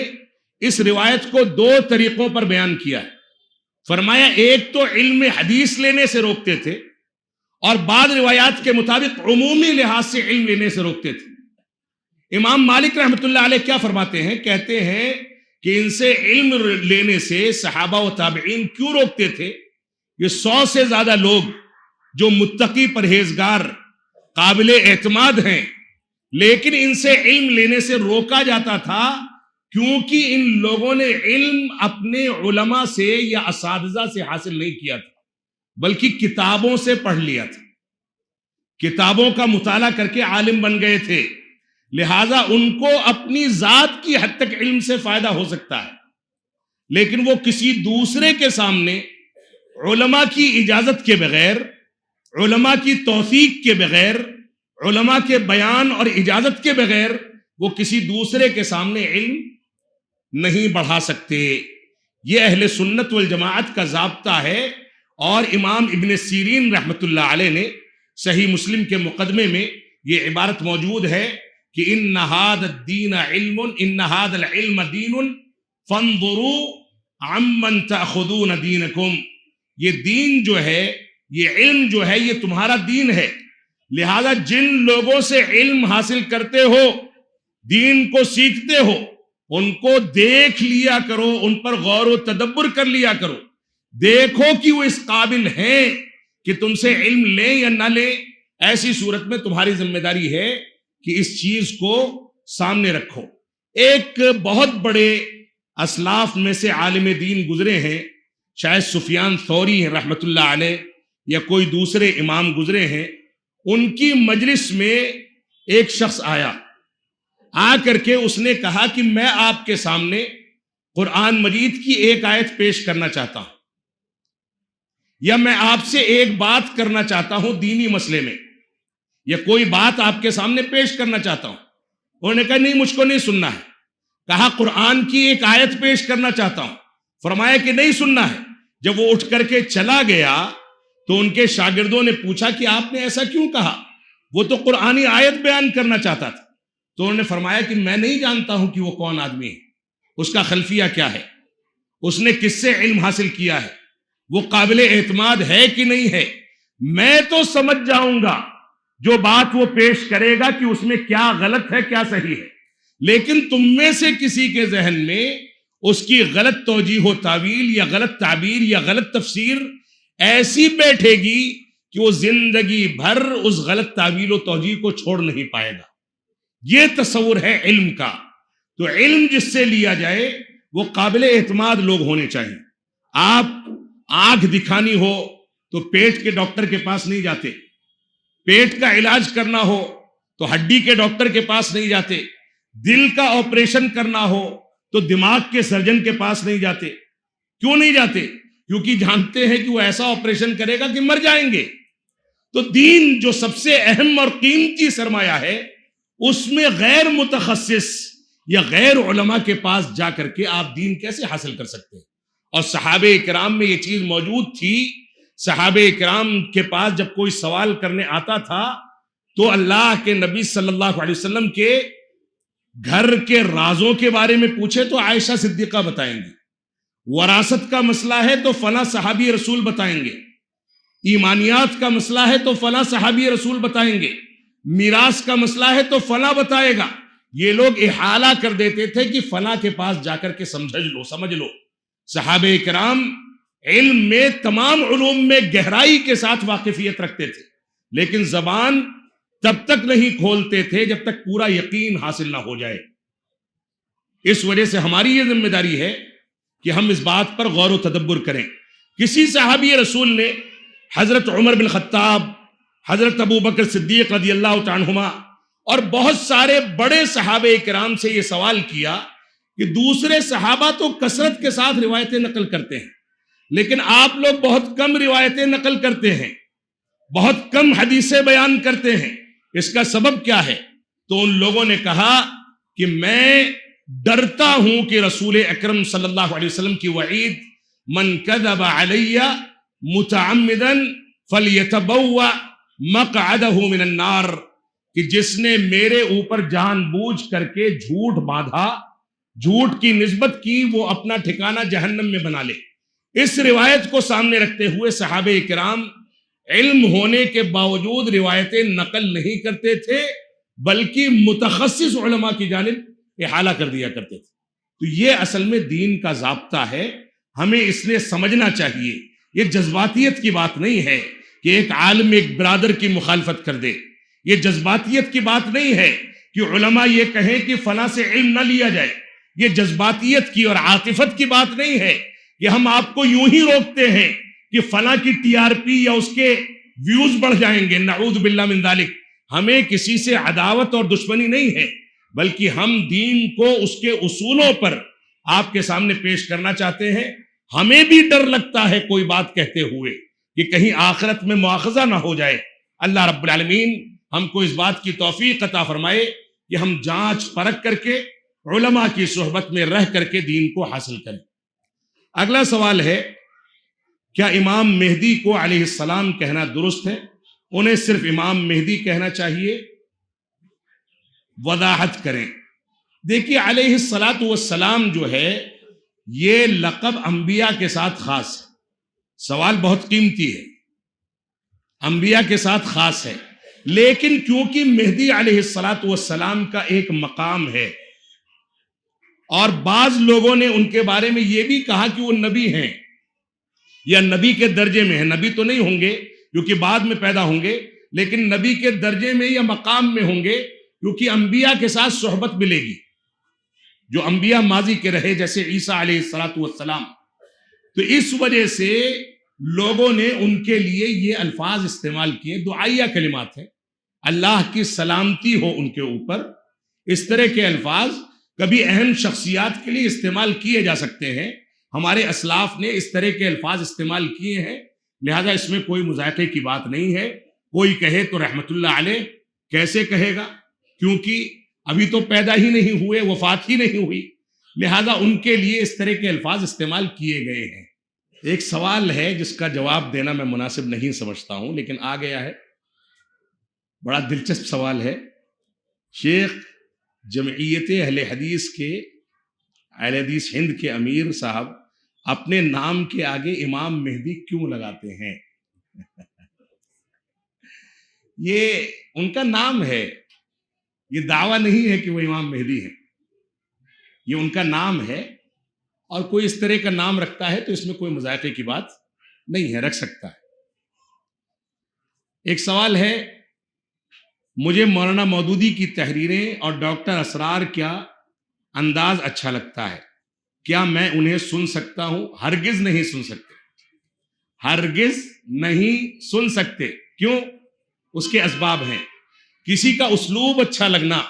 اس روایت کو 2 طریقوں پر بیان کیا ہے۔ فرمایا ایک تو علم حدیث لینے سے روکتے تھے، اور بعض روایات کے مطابق عمومی لحاظ سے علم لینے سے روکتے تھے۔ امام مالک رحمت اللہ علیہ کیا فرماتے ہیں؟ کہتے ہیں کہ ان سے علم لینے سے صحابہ و تابعین کیوں روکتے تھے؟ یہ 100 سے زیادہ لوگ جو متقی پرہیزگار قابل اعتماد ہیں، لیکن ان سے علم لینے سے روکا جاتا تھا کیونکہ ان لوگوں نے علم اپنے علماء سے یا اساتذہ سے حاصل نہیں کیا تھا، بلکہ کتابوں سے پڑھ لیا تھا، کتابوں کا مطالعہ کر کے عالم بن گئے تھے، لہذا ان کو اپنی ذات کی حد تک علم سے فائدہ ہو سکتا ہے، لیکن وہ کسی دوسرے کے سامنے علماء کی اجازت کے بغیر، علماء کی توثیق کے بغیر، علماء کے بیان اور اجازت کے بغیر وہ کسی دوسرے کے سامنے علم نہیں بڑھا سکتے۔ یہ اہل سنت والجماعت کا ضابطہ ہے، اور امام ابن سیرین رحمت اللہ علیہ نے صحیح مسلم کے مقدمے میں یہ عبارت موجود ہے کہ ان هذا الدین علم، ان هذا العلم دین فانظروا عمن تأخذون دینکم۔ یہ دین جو ہے، یہ علم جو ہے، یہ تمہارا دین ہے، لہذا جن لوگوں سے علم حاصل کرتے ہو، دین کو سیکھتے ہو، ان کو دیکھ لیا کرو، ان پر غور و تدبر کر لیا کرو، دیکھو کہ وہ اس قابل ہیں کہ تم سے علم لیں یا نہ لیں۔ ایسی صورت میں تمہاری ذمہ داری ہے کہ اس چیز کو سامنے رکھو۔ ایک بہت بڑے اسلاف میں سے عالم دین گزرے ہیں، شاید سفیان ثوری ہیں رحمت اللہ علیہ، یا کوئی دوسرے امام گزرے ہیں۔ ان کی مجلس میں ایک شخص آیا، آ کر کے اس نے کہا کہ میں آپ کے سامنے قرآن مجید کی ایک آیت پیش کرنا چاہتا ہوں، یا میں آپ سے ایک بات کرنا چاہتا ہوں دینی مسئلے میں، یا کوئی بات آپ کے سامنے پیش کرنا چاہتا ہوں۔ انہوں نے کہا نہیں، مجھ کو نہیں سننا ہے۔ کہا قرآن کی ایک آیت پیش کرنا چاہتا ہوں۔ فرمایا کہ نہیں سننا ہے۔ جب وہ اٹھ کر کے چلا گیا تو ان کے شاگردوں نے پوچھا کہ آپ نے ایسا کیوں کہا؟ وہ تو قرآنی آیت بیان کرنا چاہتا تھا۔ تو انہوں نے فرمایا کہ میں نہیں جانتا ہوں کہ وہ کون آدمی ہے، اس کا خلفیہ کیا ہے، اس نے کس سے علم حاصل کیا ہے، وہ قابل اعتماد ہے کہ نہیں ہے۔ میں تو سمجھ جاؤں گا جو بات وہ پیش کرے گا کہ اس میں کیا غلط ہے کیا صحیح ہے، لیکن تم میں سے کسی کے ذہن میں اس کی غلط توجیہ و تعویل یا غلط تعبیر یا غلط تفسیر ایسی بیٹھے گی کہ وہ زندگی بھر اس غلط تعویل و توجیہ کو چھوڑ نہیں پائے گا۔ یہ تصور ہے علم کا۔ تو علم جس سے لیا جائے وہ قابل اعتماد لوگ ہونے چاہیے۔ آپ آنکھ دکھانی ہو تو پیٹ کے ڈاکٹر کے پاس نہیں جاتے، پیٹ کا علاج کرنا ہو تو ہڈی کے ڈاکٹر کے پاس نہیں جاتے، دل کا آپریشن کرنا ہو تو دماغ کے سرجن کے پاس نہیں جاتے۔ کیوں نہیں جاتے؟ کیونکہ جانتے ہیں کہ وہ ایسا آپریشن کرے گا کہ مر جائیں گے۔ تو دین جو سب سے اہم اور قیمتی سرمایہ ہے، اس میں غیر متخصص یا غیر علماء کے پاس جا کر کے آپ دین کیسے حاصل کر سکتے ہیں؟ اور صحابہ کرام میں یہ چیز موجود تھی۔ صحابہ کرام کے پاس جب کوئی سوال کرنے آتا تھا تو اللہ کے نبی صلی اللہ علیہ وسلم کے گھر کے رازوں کے بارے میں پوچھے تو عائشہ صدیقہ بتائیں گی، وراثت کا مسئلہ ہے تو فلاں صحابی رسول بتائیں گے، ایمانیات کا مسئلہ ہے تو فلاں صحابی رسول بتائیں گے، میراث کا مسئلہ ہے تو فلاں بتائے گا۔ یہ لوگ احالہ کر دیتے تھے کہ فلاں کے پاس جا کر کے سمجھ لو۔ صحابہ کرام علم میں تمام علوم میں گہرائی کے ساتھ واقفیت رکھتے تھے، لیکن زبان تب تک نہیں کھولتے تھے جب تک پورا یقین حاصل نہ ہو جائے۔ اس وجہ سے ہماری یہ ذمہ داری ہے کہ ہم اس بات پر غور و تدبر کریں۔ کسی صحابی رسول نے حضرت عمر بن خطاب، حضرت ابو بکر صدیق رضی اللہ تعالیٰ عنہما اور بہت سارے بڑے صحابہ کرام سے یہ سوال کیا کہ دوسرے صحابہ تو کثرت کے ساتھ روایتیں نقل کرتے ہیں، لیکن آپ لوگ بہت کم روایتیں نقل کرتے ہیں، بہت کم حدیثیں بیان کرتے ہیں، اس کا سبب کیا ہے؟ تو ان لوگوں نے کہا کہ میں ڈرتا ہوں کہ رسول اکرم صلی اللہ علیہ وسلم کی وعید من کذب علی متعمدا فلیتبوأ مقعدہ من النار، کہ جس نے میرے اوپر جان بوجھ کر کے جھوٹ باندھا، جھوٹ کی نسبت کی، وہ اپنا ٹھکانہ جہنم میں بنا لے۔ اس روایت کو سامنے رکھتے ہوئے صحابہ کرام علم ہونے کے باوجود روایتیں نقل نہیں کرتے تھے، بلکہ متخصص علماء کی جانب احالہ کر دیا کرتے تھے۔ تو یہ اصل میں دین کا ضابطہ ہے، ہمیں اس لیے سمجھنا چاہیے۔ یہ جذباتیت کی بات نہیں ہے کہ ایک عالم ایک برادر کی مخالفت کر دے، یہ جذباتیت کی بات نہیں ہے کہ علماء یہ کہیں کہ فلاں سے علم نہ لیا جائے، یہ جذباتیت کی اور عاطفت کی بات نہیں ہے کہ ہم آپ کو یوں ہی روکتے ہیں کہ فلاں کی ٹی آر پی یا اس کے ویوز بڑھ جائیں گے، نعوذ باللہ من ذالک۔ ہمیں کسی سے عداوت اور دشمنی نہیں ہے، بلکہ ہم دین کو اس کے اصولوں پر آپ کے سامنے پیش کرنا چاہتے ہیں۔ ہمیں بھی ڈر لگتا ہے کوئی بات کہتے ہوئے کہ کہیں آخرت میں مواخذہ نہ ہو جائے۔ اللہ رب العالمین ہم کو اس بات کی توفیق عطا فرمائے کہ ہم جانچ پرکھ کر کے علماء کی صحبت میں رہ کر کے دین کو حاصل کریں۔ اگلا سوال ہے، کیا امام مہدی کو علیہ السلام کہنا درست ہے؟ انہیں صرف امام مہدی کہنا چاہیے؟ وضاحت کریں۔ دیکھیے، علیہ السلام جو ہے یہ لقب انبیاء کے ساتھ خاص ہے۔ سوال بہت قیمتی ہے، انبیاء کے ساتھ خاص ہے، لیکن کیونکہ مہدی علیہ السلام کا ایک مقام ہے، اور بعض لوگوں نے ان کے بارے میں یہ بھی کہا کہ وہ نبی ہیں یا نبی کے درجے میں ہیں۔ نبی تو نہیں ہوں گے کیونکہ بعد میں پیدا ہوں گے، لیکن نبی کے درجے میں یا مقام میں ہوں گے کیونکہ انبیاء کے ساتھ صحبت ملے گی، جو انبیاء ماضی کے رہے جیسے عیسیٰ علیہ السلام۔ تو اس وجہ سے لوگوں نے ان کے لیے یہ الفاظ استعمال کیے، دعائیہ کلمات ہیں، اللہ کی سلامتی ہو ان کے اوپر۔ اس طرح کے الفاظ کبھی اہم شخصیات کے لیے استعمال کیے جا سکتے ہیں، ہمارے اسلاف نے اس طرح کے الفاظ استعمال کیے ہیں، لہذا اس میں کوئی مذائقے کی بات نہیں ہے۔ کوئی کہے تو رحمت اللہ علیہ کیسے کہے گا، کیونکہ ابھی تو پیدا ہی نہیں ہوئے، وفات ہی نہیں ہوئی، لہذا ان کے لیے اس طرح کے الفاظ استعمال کیے گئے ہیں۔ ایک سوال ہے جس کا جواب دینا میں مناسب نہیں سمجھتا ہوں، لیکن آ گیا ہے، بڑا دلچسپ سوال ہے۔ شیخ جمعیت اہل حدیث ہند کے امیر صاحب اپنے نام کے آگے امام مہدی کیوں لگاتے ہیں؟ یہ ان کا نام ہے، یہ دعویٰ نہیں ہے کہ وہ امام مہدی ہیں، یہ ان کا نام ہے، اور کوئی اس طرح کا نام رکھتا ہے تو اس میں کوئی مذائقے کی بات نہیں ہے، رکھ سکتا ہے۔ ایک سوال ہے، مجھے مولانا مودودی کی تحریریں اور ڈاکٹر اسرار کا انداز اچھا لگتا ہے، کیا میں انہیں سن سکتا ہوں؟ ہرگز نہیں سن سکتے، ہرگز نہیں سن سکتے۔ کیوں؟ اس کے اسباب ہیں۔ کسی کا اسلوب اچھا لگنا،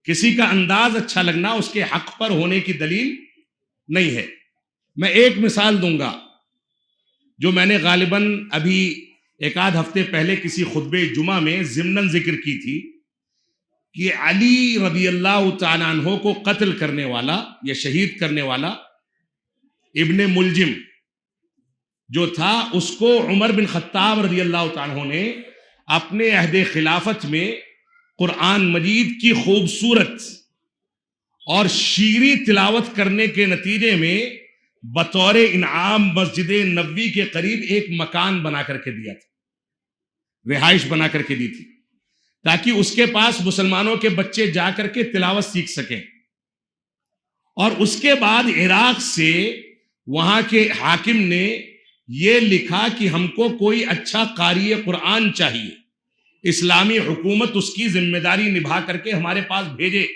کسی کا انداز اچھا لگنا اس کے حق پر ہونے کی دلیل نہیں ہے۔ میں ایک مثال دوں گا جو میں نے غالباً ابھی ایک آدھ ہفتے پہلے کسی خطبہ جمعہ میں ضمناً ذکر کی تھی کہ علی رضی اللہ تعالیٰ عنہ کو قتل کرنے والا یا شہید کرنے والا ابن ملجم جو تھا، اس کو عمر بن خطاب رضی اللہ تعالیٰ عنہ نے اپنے عہد خلافت میں قرآن مجید کی خوبصورت اور شیریں تلاوت کرنے کے نتیجے میں بطور انعام مسجد نبوی کے قریب ایک مکان بنا کر کے دیا تھا، رہائش بنا کر کے دی تھی، تاکہ اس کے پاس مسلمانوں کے بچے جا کر کے تلاوت سیکھ سکیں۔ اور اس کے بعد عراق سے وہاں کے حاکم نے یہ لکھا کہ ہم کو کوئی اچھا قاری قرآن چاہیے، اسلامی حکومت اس کی ذمہ داری نبھا کر کے ہمارے پاس بھیجے،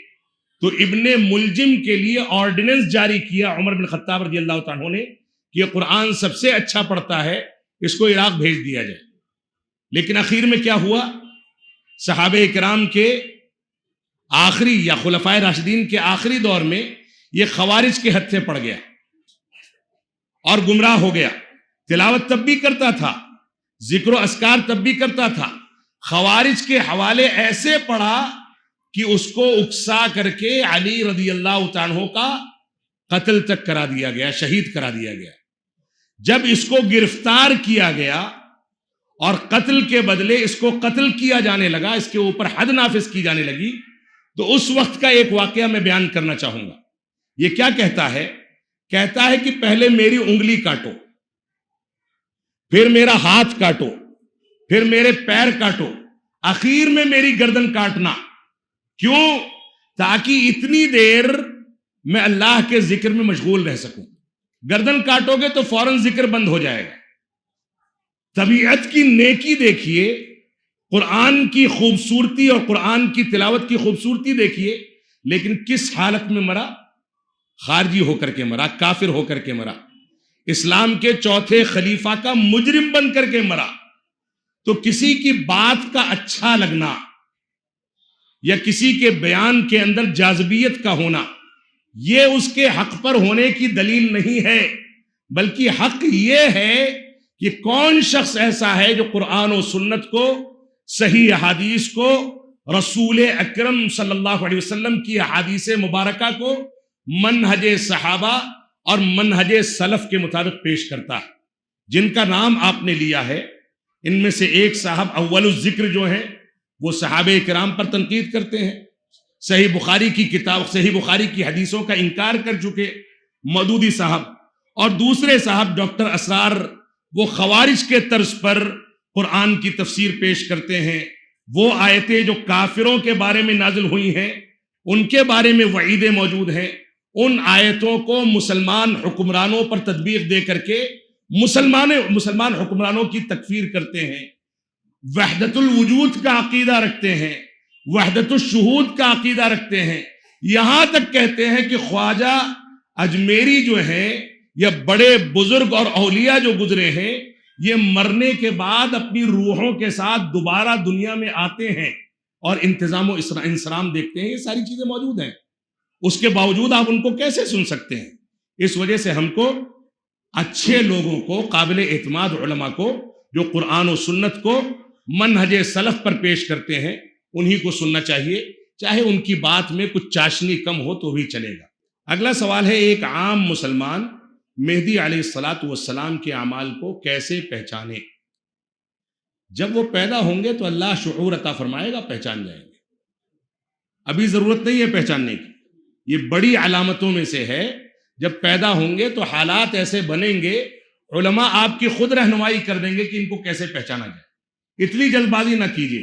تو ابن ملجم کے لیے آرڈیننس جاری کیا عمر بن خطاب رضی اللہ تعالیٰ عنہ نے کہ یہ قرآن سب سے اچھا پڑھتا ہے، اس کو عراق بھیج دیا جائے۔ لیکن اخیر میں کیا ہوا؟ صحابہ کرام کے آخری یا خلفائے راشدین کے آخری دور میں یہ خوارج کے ہتھے پڑ گیا اور گمراہ ہو گیا۔ تلاوت تب بھی کرتا تھا، ذکر و اذکار تب بھی کرتا تھا، خوارج کے حوالے ایسے پڑھا کہ اس کو اکسا کر کے علی رضی اللہ تعالیٰ عنہ کا قتل تک کرا دیا گیا، شہید کرا دیا گیا۔ جب اس کو گرفتار کیا گیا اور قتل کے بدلے اس کو قتل کیا جانے لگا، اس کے اوپر حد نافذ کی جانے لگی، تو اس وقت کا ایک واقعہ میں بیان کرنا چاہوں گا۔ یہ کیا کہتا ہے؟ کہتا ہے کہ پہلے میری انگلی کاٹو، پھر میرا ہاتھ کاٹو، پھر میرے پیر کاٹو، آخر میں میری گردن کاٹنا۔ کیوں؟ تاکہ اتنی دیر میں اللہ کے ذکر میں مشغول رہ سکوں۔ گردن کاٹو گے تو فوراً ذکر بند ہو جائے گا۔ طبیعت کی نیکی دیکھیے، قرآن کی خوبصورتی اور قرآن کی تلاوت کی خوبصورتی دیکھیے، لیکن کس حالت میں مرا؟ خارجی ہو کر کے مرا، کافر ہو کر کے مرا، اسلام کے چوتھے خلیفہ کا مجرم بن کر کے مرا۔ تو کسی کی بات کا اچھا لگنا یا کسی کے بیان کے اندر جاذبیت کا ہونا، یہ اس کے حق پر ہونے کی دلیل نہیں ہے، بلکہ حق یہ ہے کہ کون شخص ایسا ہے جو قرآن و سنت کو، صحیح احادیث کو، رسول اکرم صلی اللہ علیہ وسلم کی احادیث مبارکہ کو منہج صحابہ اور منہج سلف کے مطابق پیش کرتا ہے۔ جن کا نام آپ نے لیا ہے، ان میں سے ایک صاحب اول الذکر جو ہیں وہ صحابہ کرام پر تنقید کرتے ہیں، صحیح بخاری کی کتاب، صحیح بخاری کی حدیثوں کا انکار کر چکے مودودی صاحب، اور دوسرے صاحب ڈاکٹر اسرار، وہ خوارج کے طرز پر قرآن کی تفسیر پیش کرتے ہیں۔ وہ آیتیں جو کافروں کے بارے میں نازل ہوئی ہیں، ان کے بارے میں وعیدیں موجود ہیں، ان آیتوں کو مسلمان حکمرانوں پر تطبیق دے کر کے مسلمان حکمرانوں کی تکفیر کرتے ہیں، وحدت الوجود کا عقیدہ رکھتے ہیں، وحدت الشہود کا عقیدہ رکھتے ہیں، یہاں تک کہتے ہیں کہ خواجہ اجمیری جو ہیں یا بڑے بزرگ اور اولیاء جو گزرے ہیں، یہ مرنے کے بعد اپنی روحوں کے ساتھ دوبارہ دنیا میں آتے ہیں اور انتظام و انصرام دیکھتے ہیں۔ یہ ساری چیزیں موجود ہیں، اس کے باوجود آپ ان کو کیسے سن سکتے ہیں؟ اس وجہ سے ہم کو اچھے لوگوں کو، قابل اعتماد علماء کو، جو قرآن و سنت کو منہج سلف پر پیش کرتے ہیں، انہی کو سننا چاہیے، چاہے ان کی بات میں کچھ چاشنی کم ہو تو بھی چلے گا۔ اگلا سوال ہے، ایک عام مسلمان مہدی علیہ الصلاۃ والسلام کے اعمال کو کیسے پہچانے؟ جب وہ پیدا ہوں گے تو اللہ شعور عطا فرمائے گا، پہچان جائیں گے۔ ابھی ضرورت نہیں ہے پہچاننے کی، یہ بڑی علامتوں میں سے ہے۔ جب پیدا ہوں گے تو حالات ایسے بنیں گے، علماء آپ کی خود رہنمائی کر دیں گے کہ ان کو کیسے پہچانا جائے۔ اتنی جلد بازی نہ کیجیے۔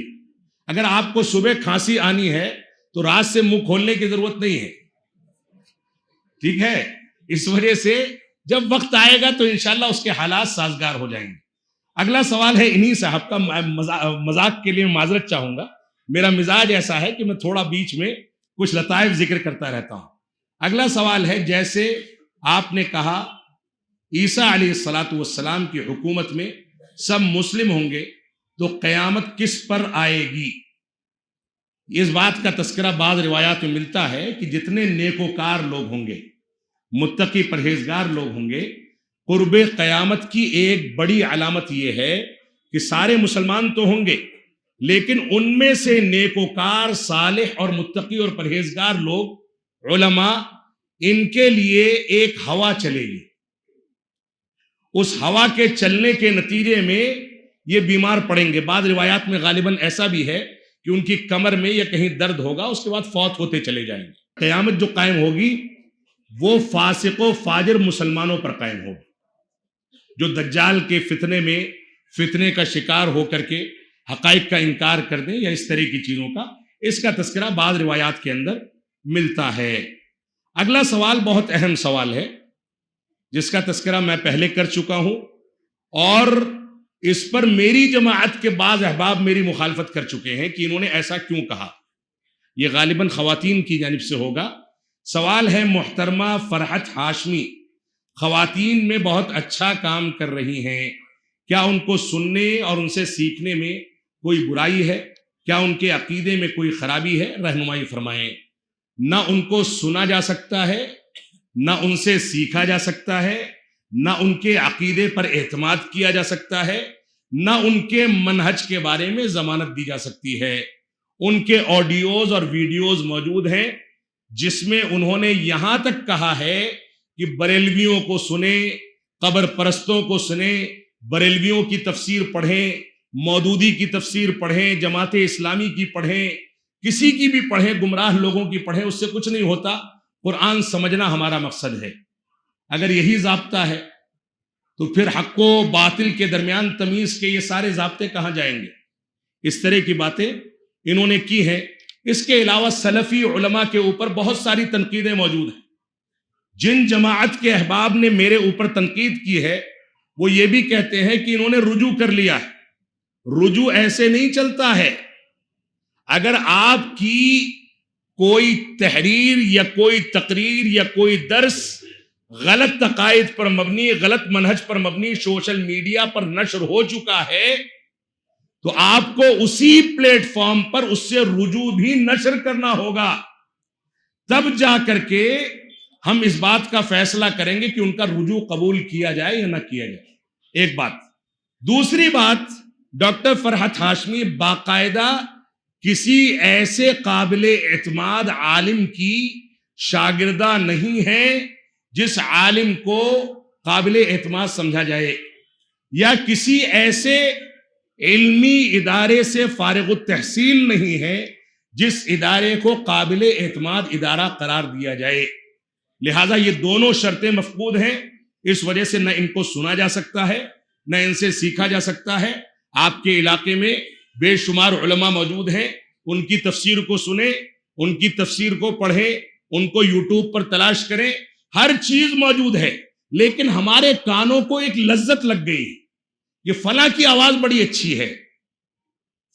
اگر آپ کو صبح کھانسی آنی ہے تو رات سے منہ کھولنے کی ضرورت نہیں ہے، ٹھیک ہے؟ اس وجہ سے جب وقت آئے گا تو انشاءاللہ اس کے حالات سازگار ہو جائیں گے۔ اگلا سوال ہے انہی صاحب کا، مذاق کے لیے معذرت چاہوں گا، میرا مزاج ایسا ہے کہ میں تھوڑا بیچ میں کچھ لطائف ذکر کرتا رہتا ہوں۔ اگلا سوال ہے، جیسے آپ نے کہا عیسیٰ علیہ الصلاۃ والسلام کی حکومت میں سب مسلم ہوں گے تو قیامت کس پر آئے گی؟ اس بات کا تذکرہ بعض روایات میں ملتا ہے کہ جتنے نیکوکار لوگ ہوں گے، متقی پرہیزگار لوگ ہوں گے، قرب قیامت کی ایک بڑی علامت یہ ہے کہ سارے مسلمان تو ہوں گے، لیکن ان میں سے نیکوکار، صالح اور متقی اور پرہیزگار لوگ، علماء، ان کے لیے ایک ہوا چلے گی۔ اس ہوا کے چلنے کے نتیجے میں یہ بیمار پڑیں گے۔ بعض روایات میں غالباً ایسا بھی ہے کہ ان کی کمر میں یا کہیں درد ہوگا، اس کے بعد فوت ہوتے چلے جائیں گے۔ قیامت جو قائم ہوگی وہ فاسق و فاجر مسلمانوں پر قائم ہوگی، جو دجال کے فتنے کا شکار ہو کر کے حقائق کا انکار کر دیں یا اس طرح کی چیزوں کا، اس کا تذکرہ بعض روایات کے اندر ملتا ہے۔ اگلا سوال بہت اہم سوال ہے، جس کا تذکرہ میں پہلے کر چکا ہوں، اور اس پر میری جماعت کے بعض احباب میری مخالفت کر چکے ہیں کہ انہوں نے ایسا کیوں کہا. یہ غالباً خواتین کی جانب سے ہوگا. سوال ہے محترمہ فرحت ہاشمی خواتین میں بہت اچھا کام کر رہی ہیں، کیا ان کو سننے اور ان سے سیکھنے میں کوئی برائی ہے؟ کیا ان کے عقیدے میں کوئی خرابی ہے؟ رہنمائی فرمائیں. نہ ان کو سنا جا سکتا ہے، نہ ان سے سیکھا جا سکتا ہے، نہ ان کے عقیدے پر اعتماد کیا جا سکتا ہے، نہ ان کے منہج کے بارے میں ضمانت دی جا سکتی ہے. ان کے آڈیوز اور ویڈیوز موجود ہیں جس میں انہوں نے یہاں تک کہا ہے کہ بریلویوں کو سنیں، قبر پرستوں کو سنیں، بریلویوں کی تفسیر پڑھیں، مودودی کی تفسیر پڑھیں، جماعت اسلامی کی پڑھیں، کسی کی بھی پڑھیں، گمراہ لوگوں کی پڑھیں، اس سے کچھ نہیں ہوتا. قرآن سمجھنا ہمارا مقصد ہے. اگر یہی ضابطہ ہے تو پھر حق و باطل کے درمیان تمیز کے یہ سارے ضابطے کہاں جائیں گے؟ اس طرح کی باتیں انہوں نے کی ہیں. اس کے علاوہ سلفی علماء کے اوپر بہت ساری تنقیدیں موجود ہیں. جن جماعت کے احباب نے میرے اوپر تنقید کی ہے وہ یہ بھی کہتے ہیں کہ انہوں نے رجوع کر لیا ہے. رجوع ایسے نہیں چلتا ہے. اگر آپ کی کوئی تحریر یا کوئی تقریر یا کوئی درس غلط عقائد پر مبنی، غلط منہج پر مبنی سوشل میڈیا پر نشر ہو چکا ہے تو آپ کو اسی پلیٹ فارم پر اس سے رجوع بھی نشر کرنا ہوگا. تب جا کر کے ہم اس بات کا فیصلہ کریں گے کہ ان کا رجوع قبول کیا جائے یا نہ کیا جائے. ایک بات. دوسری بات، ڈاکٹر فرحت ہاشمی باقاعدہ کسی ایسے قابل اعتماد عالم کی شاگردہ نہیں ہے جس عالم کو قابل اعتماد سمجھا جائے، یا کسی ایسے علمی ادارے سے فارغ التحصیل نہیں ہے جس ادارے کو قابل اعتماد ادارہ قرار دیا جائے. لہذا یہ دونوں شرطیں مفقود ہیں. اس وجہ سے نہ ان کو سنا جا سکتا ہے، نہ ان سے سیکھا جا سکتا ہے. آپ کے علاقے میں بے شمار علماء موجود ہیں، ان کی تفسیر کو سنیں، ان کی تفسیر کو پڑھیں، ان کو یوٹیوب پر تلاش کریں. ہر چیز موجود ہے، لیکن ہمارے کانوں کو ایک لذت لگ گئی کہ فلاں کی آواز بڑی اچھی ہے،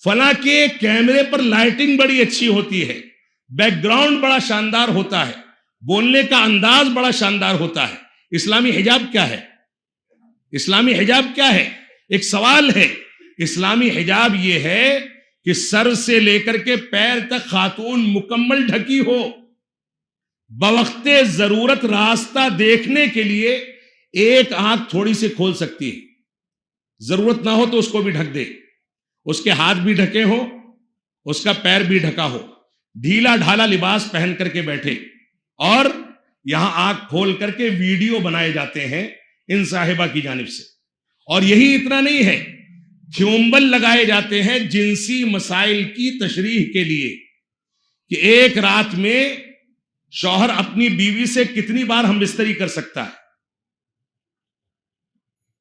فلاں کے کیمرے پر لائٹنگ بڑی اچھی ہوتی ہے، بیک گراؤنڈ بڑا شاندار ہوتا ہے، بولنے کا انداز بڑا شاندار ہوتا ہے. اسلامی حجاب کیا ہے؟ اسلامی حجاب کیا ہے؟ ایک سوال ہے. اسلامی حجاب یہ ہے کہ سر سے لے کر کے پیر تک خاتون مکمل ڈھکی ہو، بوقت ضرورت راستہ دیکھنے کے لیے ایک آنکھ تھوڑی سی کھول سکتی ہے، ضرورت نہ ہو تو اس کو بھی ڈھک دے، اس کے ہاتھ بھی ڈھکے ہو، اس کا پیر بھی ڈھکا ہو، ڈھیلا ڈھالا لباس پہن کر کے بیٹھے. اور یہاں آنکھ کھول کر کے ویڈیو بنائے جاتے ہیں ان صاحبہ کی جانب سے. اور یہی اتنا نہیں ہے، تھیومبل لگائے جاتے ہیں جنسی مسائل کی تشریح کے لیے کہ ایک رات میں شوہر اپنی بیوی سے کتنی بار ہم بستری کر سکتا ہے.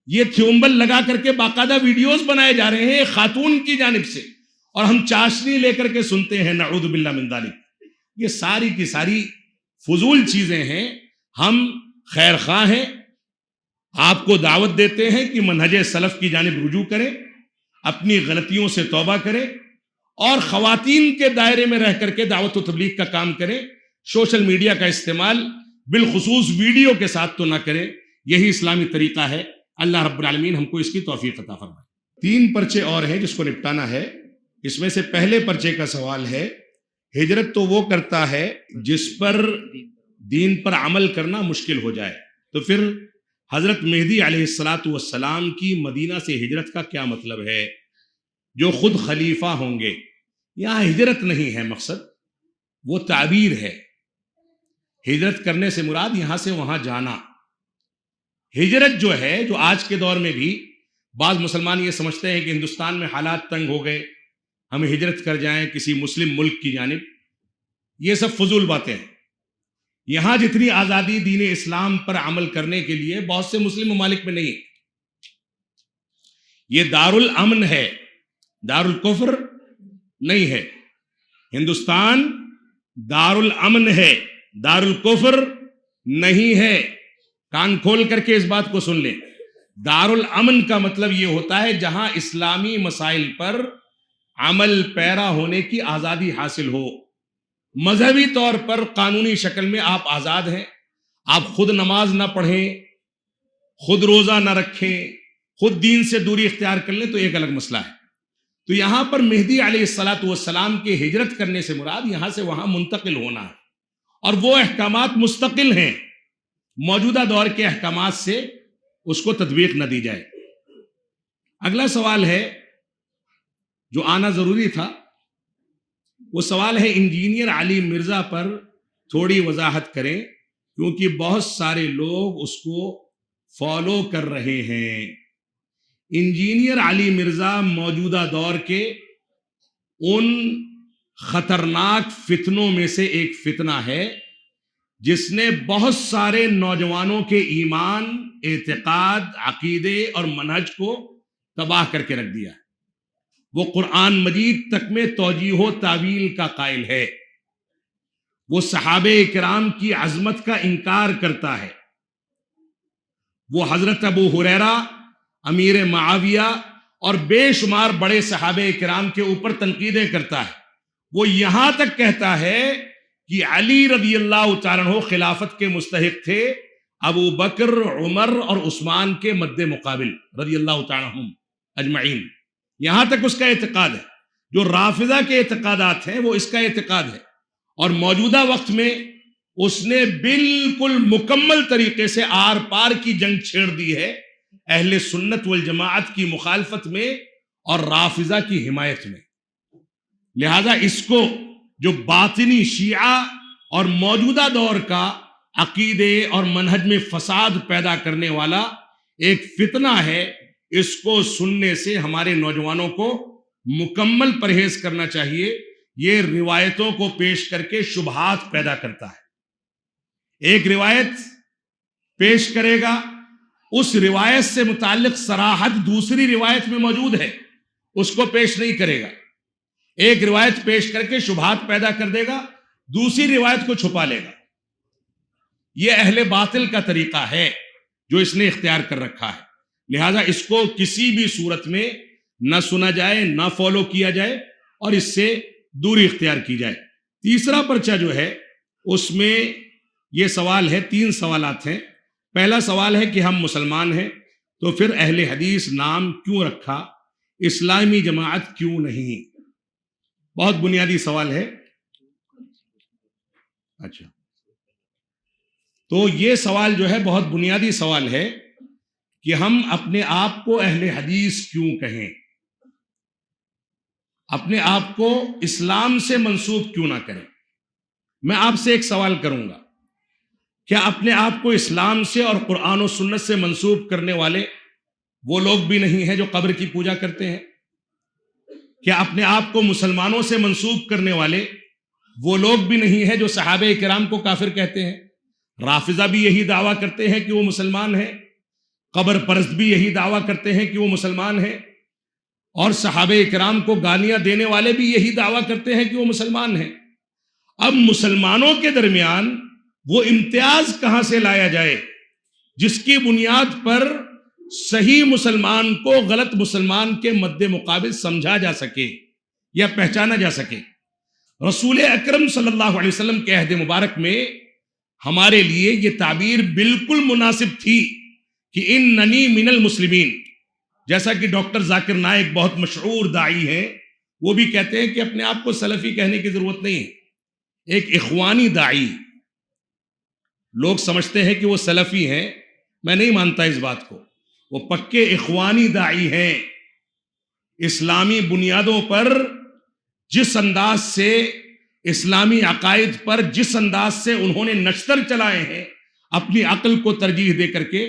یہ تھیومبل لگا کر کے باقاعدہ ویڈیوز بنائے جا رہے ہیں خاتون کی جانب سے، اور ہم چاشنی لے کر کے سنتے ہیں. نعوذ باللہ من ذالک. یہ ساری کی ساری فضول چیزیں ہیں. ہم خیر خواہ ہیں، آپ کو دعوت دیتے ہیں کہ منہج سلف کی جانب رجوع کریں، اپنی غلطیوں سے توبہ کریں، اور خواتین کے دائرے میں رہ کر کے دعوت و تبلیغ کا کام کریں. سوشل میڈیا کا استعمال بالخصوص ویڈیو کے ساتھ تو نہ کریں. یہی اسلامی طریقہ ہے. اللہ رب العالمین ہم کو اس کی توفیق عطا فرمائے. 3 پرچے اور ہیں جس کو نپٹانا ہے. اس میں سے پہلے پرچے کا سوال ہے، ہجرت تو وہ کرتا ہے جس پر دین پر عمل کرنا مشکل ہو جائے، تو پھر حضرت مہدی علیہ السلام کی مدینہ سے ہجرت کا کیا مطلب ہے، جو خود خلیفہ ہوں گے؟ یہاں ہجرت نہیں ہے مقصد، وہ تعبیر ہے. ہجرت کرنے سے مراد یہاں سے وہاں جانا. ہجرت جو ہے، جو آج کے دور میں بھی بعض مسلمان یہ سمجھتے ہیں کہ ہندوستان میں حالات تنگ ہو گئے، ہم ہجرت کر جائیں کسی مسلم ملک کی جانب، یہ سب فضول باتیں ہیں. یہاں جتنی آزادی دین اسلام پر عمل کرنے کے لیے بہت سے مسلم ممالک میں نہیں. یہ دارالامن ہے، دارالکفر نہیں ہے. ہندوستان دارالامن ہے، دارالکفر نہیں ہے. کان کھول کر کے اس بات کو سن لیں. دارالامن کا مطلب یہ ہوتا ہے جہاں اسلامی مسائل پر عمل پیرا ہونے کی آزادی حاصل ہو. مذہبی طور پر قانونی شکل میں آپ آزاد ہیں، آپ خود نماز نہ پڑھیں، خود روزہ نہ رکھیں، خود دین سے دوری اختیار کر لیں تو ایک الگ مسئلہ ہے. تو یہاں پر مہدی علیہ الصلوۃ والسلام کے ہجرت کرنے سے مراد یہاں سے وہاں منتقل ہونا ہے، اور وہ احکامات مستقل ہیں، موجودہ دور کے احکامات سے اس کو تطبیق نہ دی جائے. اگلا سوال ہے جو آنا ضروری تھا، وہ سوال ہے انجینئر علی مرزا پر تھوڑی وضاحت کریں، کیونکہ بہت سارے لوگ اس کو فالو کر رہے ہیں. انجینئر علی مرزا موجودہ دور کے ان خطرناک فتنوں میں سے ایک فتنہ ہے جس نے بہت سارے نوجوانوں کے ایمان، اعتقاد، عقیدے اور منہج کو تباہ کر کے رکھ دیا ہے. وہ قرآن مجید تک میں توجیہ و تعویل کا قائل ہے، وہ صحابہ کرام کی عظمت کا انکار کرتا ہے، وہ حضرت ابو ہریرہ، امیر معاویہ اور بے شمار بڑے صحابہ کرام کے اوپر تنقیدیں کرتا ہے. وہ یہاں تک کہتا ہے کہ علی رضی اللہ تعالیٰ عنہ خلافت کے مستحق تھے ابو بکر، عمر اور عثمان کے مد مقابل رضی اللہ تعالیٰ عنہم اجمعین. یہاں تک اس کا اعتقاد ہے. جو رافضہ کے اعتقادات ہیں وہ اس کا اعتقاد ہے، اور موجودہ وقت میں اس نے بالکل مکمل طریقے سے آر پار کی جنگ چھیڑ دی ہے اہل سنت والجماعت کی مخالفت میں اور رافضہ کی حمایت میں. لہذا اس کو جو باطنی شیعہ اور موجودہ دور کا عقیدے اور منہج میں فساد پیدا کرنے والا ایک فتنہ ہے، اس کو سننے سے ہمارے نوجوانوں کو مکمل پرہیز کرنا چاہیے. یہ روایتوں کو پیش کر کے شبہات پیدا کرتا ہے. ایک روایت پیش کرے گا، اس روایت سے متعلق صراحت دوسری روایت میں موجود ہے، اس کو پیش نہیں کرے گا. ایک روایت پیش کر کے شبہات پیدا کر دے گا، دوسری روایت کو چھپا لے گا. یہ اہل باطل کا طریقہ ہے جو اس نے اختیار کر رکھا ہے. لہذا اس کو کسی بھی صورت میں نہ سنا جائے، نہ فالو کیا جائے، اور اس سے دوری اختیار کی جائے. تیسرا پرچہ جو ہے اس میں یہ سوال ہے، 3 سوالات ہیں. پہلا سوال ہے کہ ہم مسلمان ہیں تو پھر اہل حدیث نام کیوں رکھا، اسلامی جماعت کیوں نہیں؟ بہت بنیادی سوال ہے. اچھا، تو یہ سوال جو ہے بہت بنیادی سوال ہے کہ ہم اپنے آپ کو اہل حدیث کیوں کہیں، اپنے آپ کو اسلام سے منسوب کیوں نہ کریں. میں آپ سے ایک سوال کروں گا، کیا اپنے آپ کو اسلام سے اور قرآن و سنت سے منسوب کرنے والے وہ لوگ بھی نہیں ہیں جو قبر کی پوجا کرتے ہیں؟ کیا اپنے آپ کو مسلمانوں سے منسوب کرنے والے وہ لوگ بھی نہیں ہیں جو صحابہ کرام کو کافر کہتے ہیں؟ رافضہ بھی یہی دعویٰ کرتے ہیں کہ وہ مسلمان ہیں، قبر پرست بھی یہی دعویٰ کرتے ہیں کہ وہ مسلمان ہیں، اور صحابہ کرام کو گالیاں دینے والے بھی یہی دعویٰ کرتے ہیں کہ وہ مسلمان ہیں. اب مسلمانوں کے درمیان وہ امتیاز کہاں سے لایا جائے جس کی بنیاد پر صحیح مسلمان کو غلط مسلمان کے مد مقابل سمجھا جا سکے یا پہچانا جا سکے؟ رسول اکرم صلی اللہ علیہ وسلم کے عہد مبارک میں ہمارے لیے یہ تعبیر بالکل مناسب تھی کہ اننی من المسلمین. جیسا کہ ڈاکٹر ذاکر نائک بہت مشہور داعی ہیں، وہ بھی کہتے ہیں کہ اپنے آپ کو سلفی کہنے کی ضرورت نہیں ہے. ایک اخوانی داعی، لوگ سمجھتے ہیں کہ وہ سلفی ہیں، میں نہیں مانتا اس بات کو. وہ پکے اخوانی داعی ہیں. اسلامی بنیادوں پر جس انداز سے، اسلامی عقائد پر جس انداز سے انہوں نے نشتر چلائے ہیں اپنی عقل کو ترجیح دے کر کے،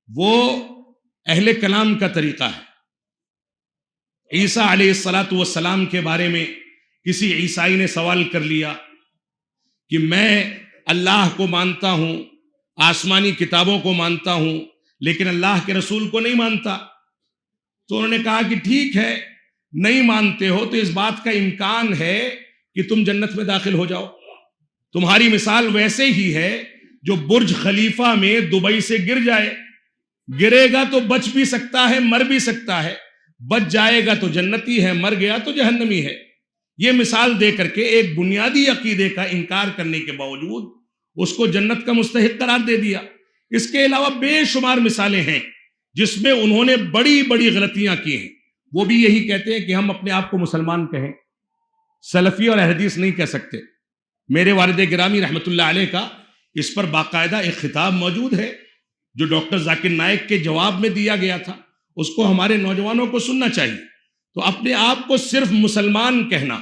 وہ اہل کلام کا طریقہ ہے. عیسیٰ علیہ السلام کے بارے میں کسی عیسائی نے سوال کر لیا کہ میں اللہ کو مانتا ہوں، آسمانی کتابوں کو مانتا ہوں، لیکن اللہ کے رسول کو نہیں مانتا. تو انہوں نے کہا کہ ٹھیک ہے، نہیں مانتے ہو تو اس بات کا امکان ہے کہ تم جنت میں داخل ہو جاؤ. تمہاری مثال ویسے ہی ہے جو برج خلیفہ میں دبئی سے گر جائے. گرے گا تو بچ بھی سکتا ہے، مر بھی سکتا ہے، بچ جائے گا تو جنتی ہے، مر گیا تو جہنمی ہے۔ یہ مثال دے کر کے ایک بنیادی عقیدے کا انکار کرنے کے باوجود اس کو جنت کا مستحق قرار دے دیا۔ اس کے علاوہ بے شمار مثالیں ہیں جس میں انہوں نے بڑی بڑی غلطیاں کی ہیں۔ وہ بھی یہی کہتے ہیں کہ ہم اپنے آپ کو مسلمان کہیں، سلفی اور حدیث نہیں کہہ سکتے۔ میرے والد گرامی رحمت اللہ علیہ کا اس پر باقاعدہ ایک خطاب موجود ہے جو ڈاکٹر ذاکر نائک کے جواب میں دیا گیا تھا، اس کو ہمارے نوجوانوں کو سننا چاہیے۔ تو اپنے آپ کو صرف مسلمان کہنا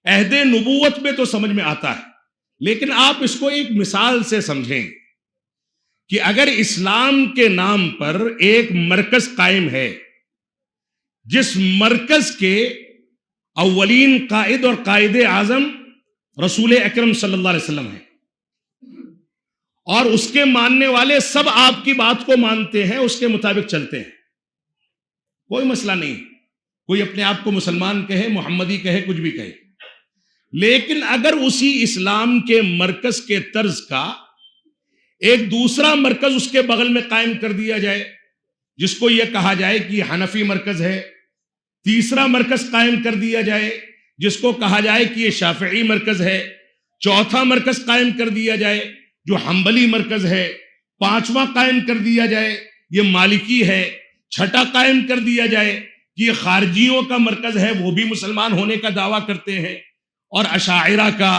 عہد نبوت میں تو سمجھ میں آتا ہے، لیکن آپ اس کو ایک مثال سے سمجھیں کہ اگر اسلام کے نام پر ایک مرکز قائم ہے جس مرکز کے اولین قائد اور قائد اعظم رسول اکرم صلی اللہ علیہ وسلم ہیں، اور اس کے ماننے والے سب آپ کی بات کو مانتے ہیں، اس کے مطابق چلتے ہیں، کوئی مسئلہ نہیں، کوئی اپنے آپ کو مسلمان کہے، محمدی کہے، کچھ بھی کہے۔ لیکن اگر اسی اسلام کے مرکز کے طرز کا ایک دوسرا مرکز اس کے بغل میں قائم کر دیا جائے، جس کو یہ کہا جائے کہ یہ حنفی مرکز ہے، تیسرا مرکز قائم کر دیا جائے جس کو کہا جائے کہ یہ شافعی مرکز ہے، چوتھا مرکز قائم کر دیا جائے جو حنبلی مرکز ہے، پانچواں قائم کر دیا جائے یہ مالکی ہے، چھٹا قائم کر دیا جائے کہ یہ خارجیوں کا مرکز ہے، وہ بھی مسلمان ہونے کا دعویٰ کرتے ہیں، اور اشاعرہ کا،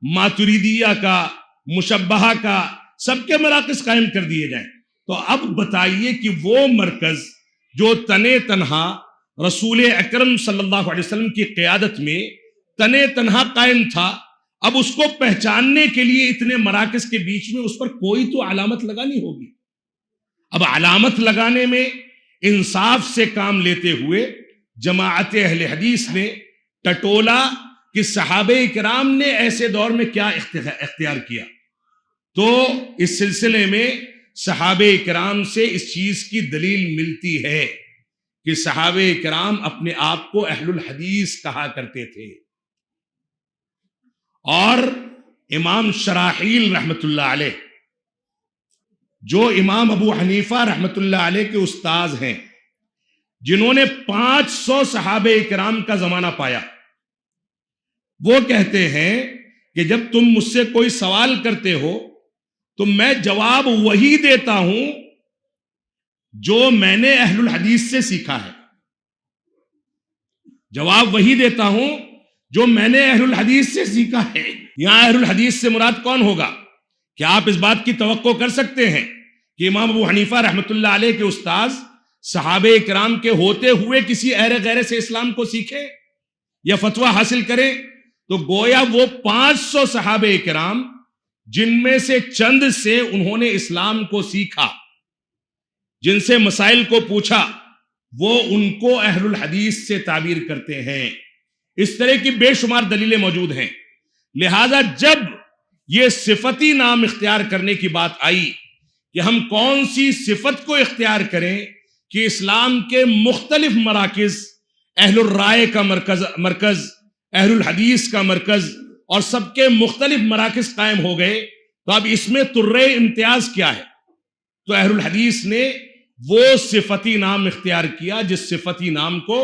ماتریدیہ کا، مشبہہ کا، سب کے مراکز قائم کر دیے جائیں۔ تو اب بتائیے کہ وہ مرکز جو تنے تنہا رسول اکرم صلی اللہ علیہ وسلم کی قیادت میں تنے تنہا قائم تھا، اب اس کو پہچاننے کے لیے اتنے مراکز کے بیچ میں اس پر کوئی تو علامت لگانی ہوگی۔ اب علامت لگانے میں انصاف سے کام لیتے ہوئے جماعت اہل حدیث نے ٹٹولا کہ صحابہ کرام نے ایسے دور میں کیا اختیار کیا، تو اس سلسلے میں صحابہ کرام سے اس چیز کی دلیل ملتی ہے کہ صحابہ کرام اپنے آپ کو اہل الحدیث کہا کرتے تھے، اور امام شراحیل رحمت اللہ علیہ جو امام ابو حنیفہ رحمت اللہ علیہ کے استاذ ہیں، جنہوں نے 500 صحابہ کرام کا زمانہ پایا، وہ کہتے ہیں کہ جب تم مجھ سے کوئی سوال کرتے ہو تو میں جواب وہی دیتا ہوں جو میں نے اہل الحدیث سے سیکھا ہے، جواب وہی دیتا ہوں جو میں نے اہل الحدیث سے سیکھا ہے۔ یہاں اہل الحدیث سے مراد کون ہوگا؟ کیا آپ اس بات کی توقع کر سکتے ہیں کہ امام ابو حنیفہ رحمت اللہ علیہ کے استاذ صحابہ کرام کے ہوتے ہوئے کسی اہل غیرے سے اسلام کو سیکھے یا فتویٰ حاصل کرے؟ تو گویا وہ 500 صحابہ کرام جن میں سے چند سے انہوں نے اسلام کو سیکھا، جن سے مسائل کو پوچھا، وہ ان کو اہل الحدیث سے تعبیر کرتے ہیں۔ اس طرح کی بے شمار دلیلیں موجود ہیں۔ لہذا جب یہ صفتی نام اختیار کرنے کی بات آئی کہ ہم کون سی صفت کو اختیار کریں کہ اسلام کے مختلف مراکز، اہل الرائے کا مرکز، اہل الحدیث کا مرکز، اور سب کے مختلف مراکز قائم ہو گئے، تو اب اس میں ترے امتیاز کیا ہے؟ تو اہل الحدیث نے وہ صفتی نام اختیار کیا جس صفتی نام کو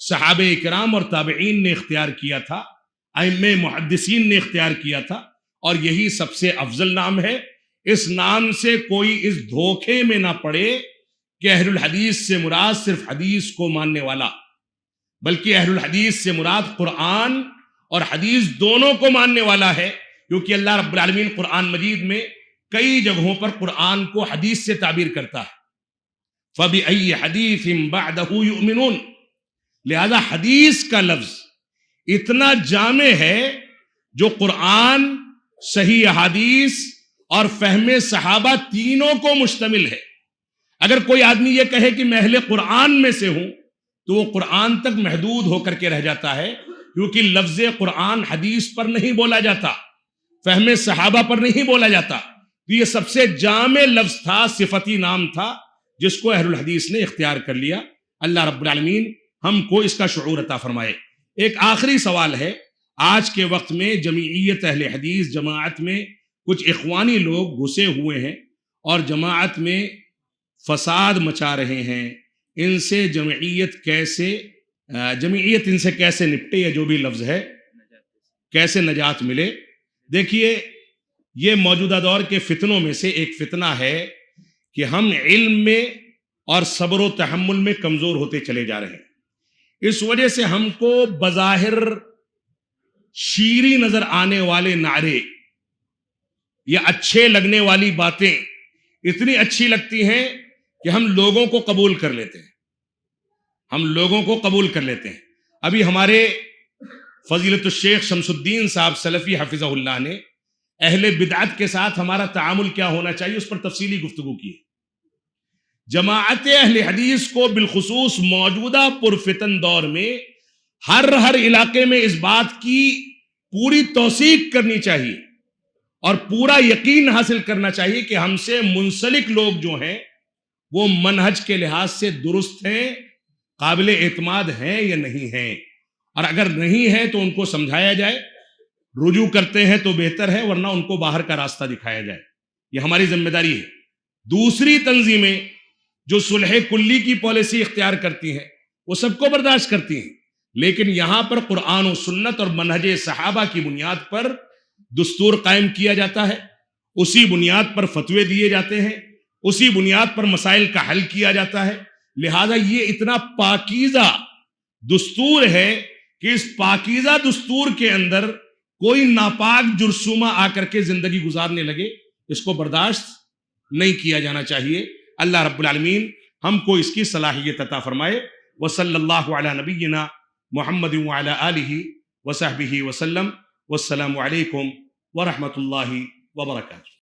صحابہ کرام اور تابعین نے اختیار کیا تھا، ائمہ محدثین نے اختیار کیا تھا، اور یہی سب سے افضل نام ہے۔ اس نام سے کوئی اس دھوکے میں نہ پڑے کہ اہل الحدیث سے مراد صرف حدیث کو ماننے والا، بلکہ اہل الحدیث سے مراد قرآن اور حدیث دونوں کو ماننے والا ہے، کیونکہ اللہ رب العالمین قرآن مجید میں کئی جگہوں پر قرآن کو حدیث سے تعبیر کرتا ہے۔ فَبِأَيِّ حَدِيثٍ بَعْدَهُ يُؤْمِنُونَ، لہذا حدیث کا لفظ اتنا جامع ہے جو قرآن، صحیح حدیث اور فہم صحابہ تینوں کو مشتمل ہے۔ اگر کوئی آدمی یہ کہے کہ میں اہل قرآن میں سے ہوں تو وہ قرآن تک محدود ہو کر کے رہ جاتا ہے، کیونکہ لفظ قرآن حدیث پر نہیں بولا جاتا، فہم صحابہ پر نہیں بولا جاتا۔ تو یہ سب سے جامع لفظ تھا، صفتی نام تھا، جس کو اہل الحدیث نے اختیار کر لیا۔ اللہ رب العالمین ہم کو اس کا شعور عطا فرمائے۔ ایک آخری سوال ہے، آج کے وقت میں جمعیت اہل حدیث، جماعت میں کچھ اخوانی لوگ گھسے ہوئے ہیں اور جماعت میں فساد مچا رہے ہیں، ان سے جمعیت ان سے کیسے نپٹے، یا جو بھی لفظ ہے، کیسے نجات ملے۔ دیکھیے، یہ موجودہ دور کے فتنوں میں سے ایک فتنہ ہے کہ ہم علم میں اور صبر و تحمل میں کمزور ہوتے چلے جا رہے ہیں۔ اس وجہ سے ہم کو بظاہر شیریں نظر آنے والے نعرے یا اچھے لگنے والی باتیں اتنی اچھی لگتی ہیں کہ ہم لوگوں کو قبول کر لیتے ہیں۔ ابھی ہمارے فضیلت الشیخ شمس الدین صاحب سلفی حفظہ اللہ نے اہل بدعت کے ساتھ ہمارا تعامل کیا ہونا چاہیے اس پر تفصیلی گفتگو کی۔ جماعت اہل حدیث کو بالخصوص موجودہ پرفتن دور میں ہر علاقے میں اس بات کی پوری توثیق کرنی چاہیے اور پورا یقین حاصل کرنا چاہیے کہ ہم سے منسلک لوگ جو ہیں وہ منہج کے لحاظ سے درست ہیں، قابل اعتماد ہیں یا نہیں ہیں، اور اگر نہیں ہے تو ان کو سمجھایا جائے، رجوع کرتے ہیں تو بہتر ہے، ورنہ ان کو باہر کا راستہ دکھایا جائے۔ یہ ہماری ذمہ داری ہے۔ دوسری تنظیمیں جو صلح کلی کی پالیسی اختیار کرتی ہیں وہ سب کو برداشت کرتی ہیں، لیکن یہاں پر قرآن و سنت اور منہج صحابہ کی بنیاد پر دستور قائم کیا جاتا ہے، اسی بنیاد پر فتوے دیے جاتے ہیں، اسی بنیاد پر مسائل کا حل کیا جاتا ہے۔ لہذا یہ اتنا پاکیزہ دستور ہے کہ اس پاکیزہ دستور کے اندر کوئی ناپاک جرثومہ آ کر کے زندگی گزارنے لگے، اس کو برداشت نہیں کیا جانا چاہیے۔ اللہ رب العالمین ہم کو اس کی صلاحیت عطا فرمائے۔ وصلی اللہ علی نبینا محمد وعلی آلہ وصحبہ وسلم۔ والسلام علیکم ورحمۃ اللہ وبرکاتہ۔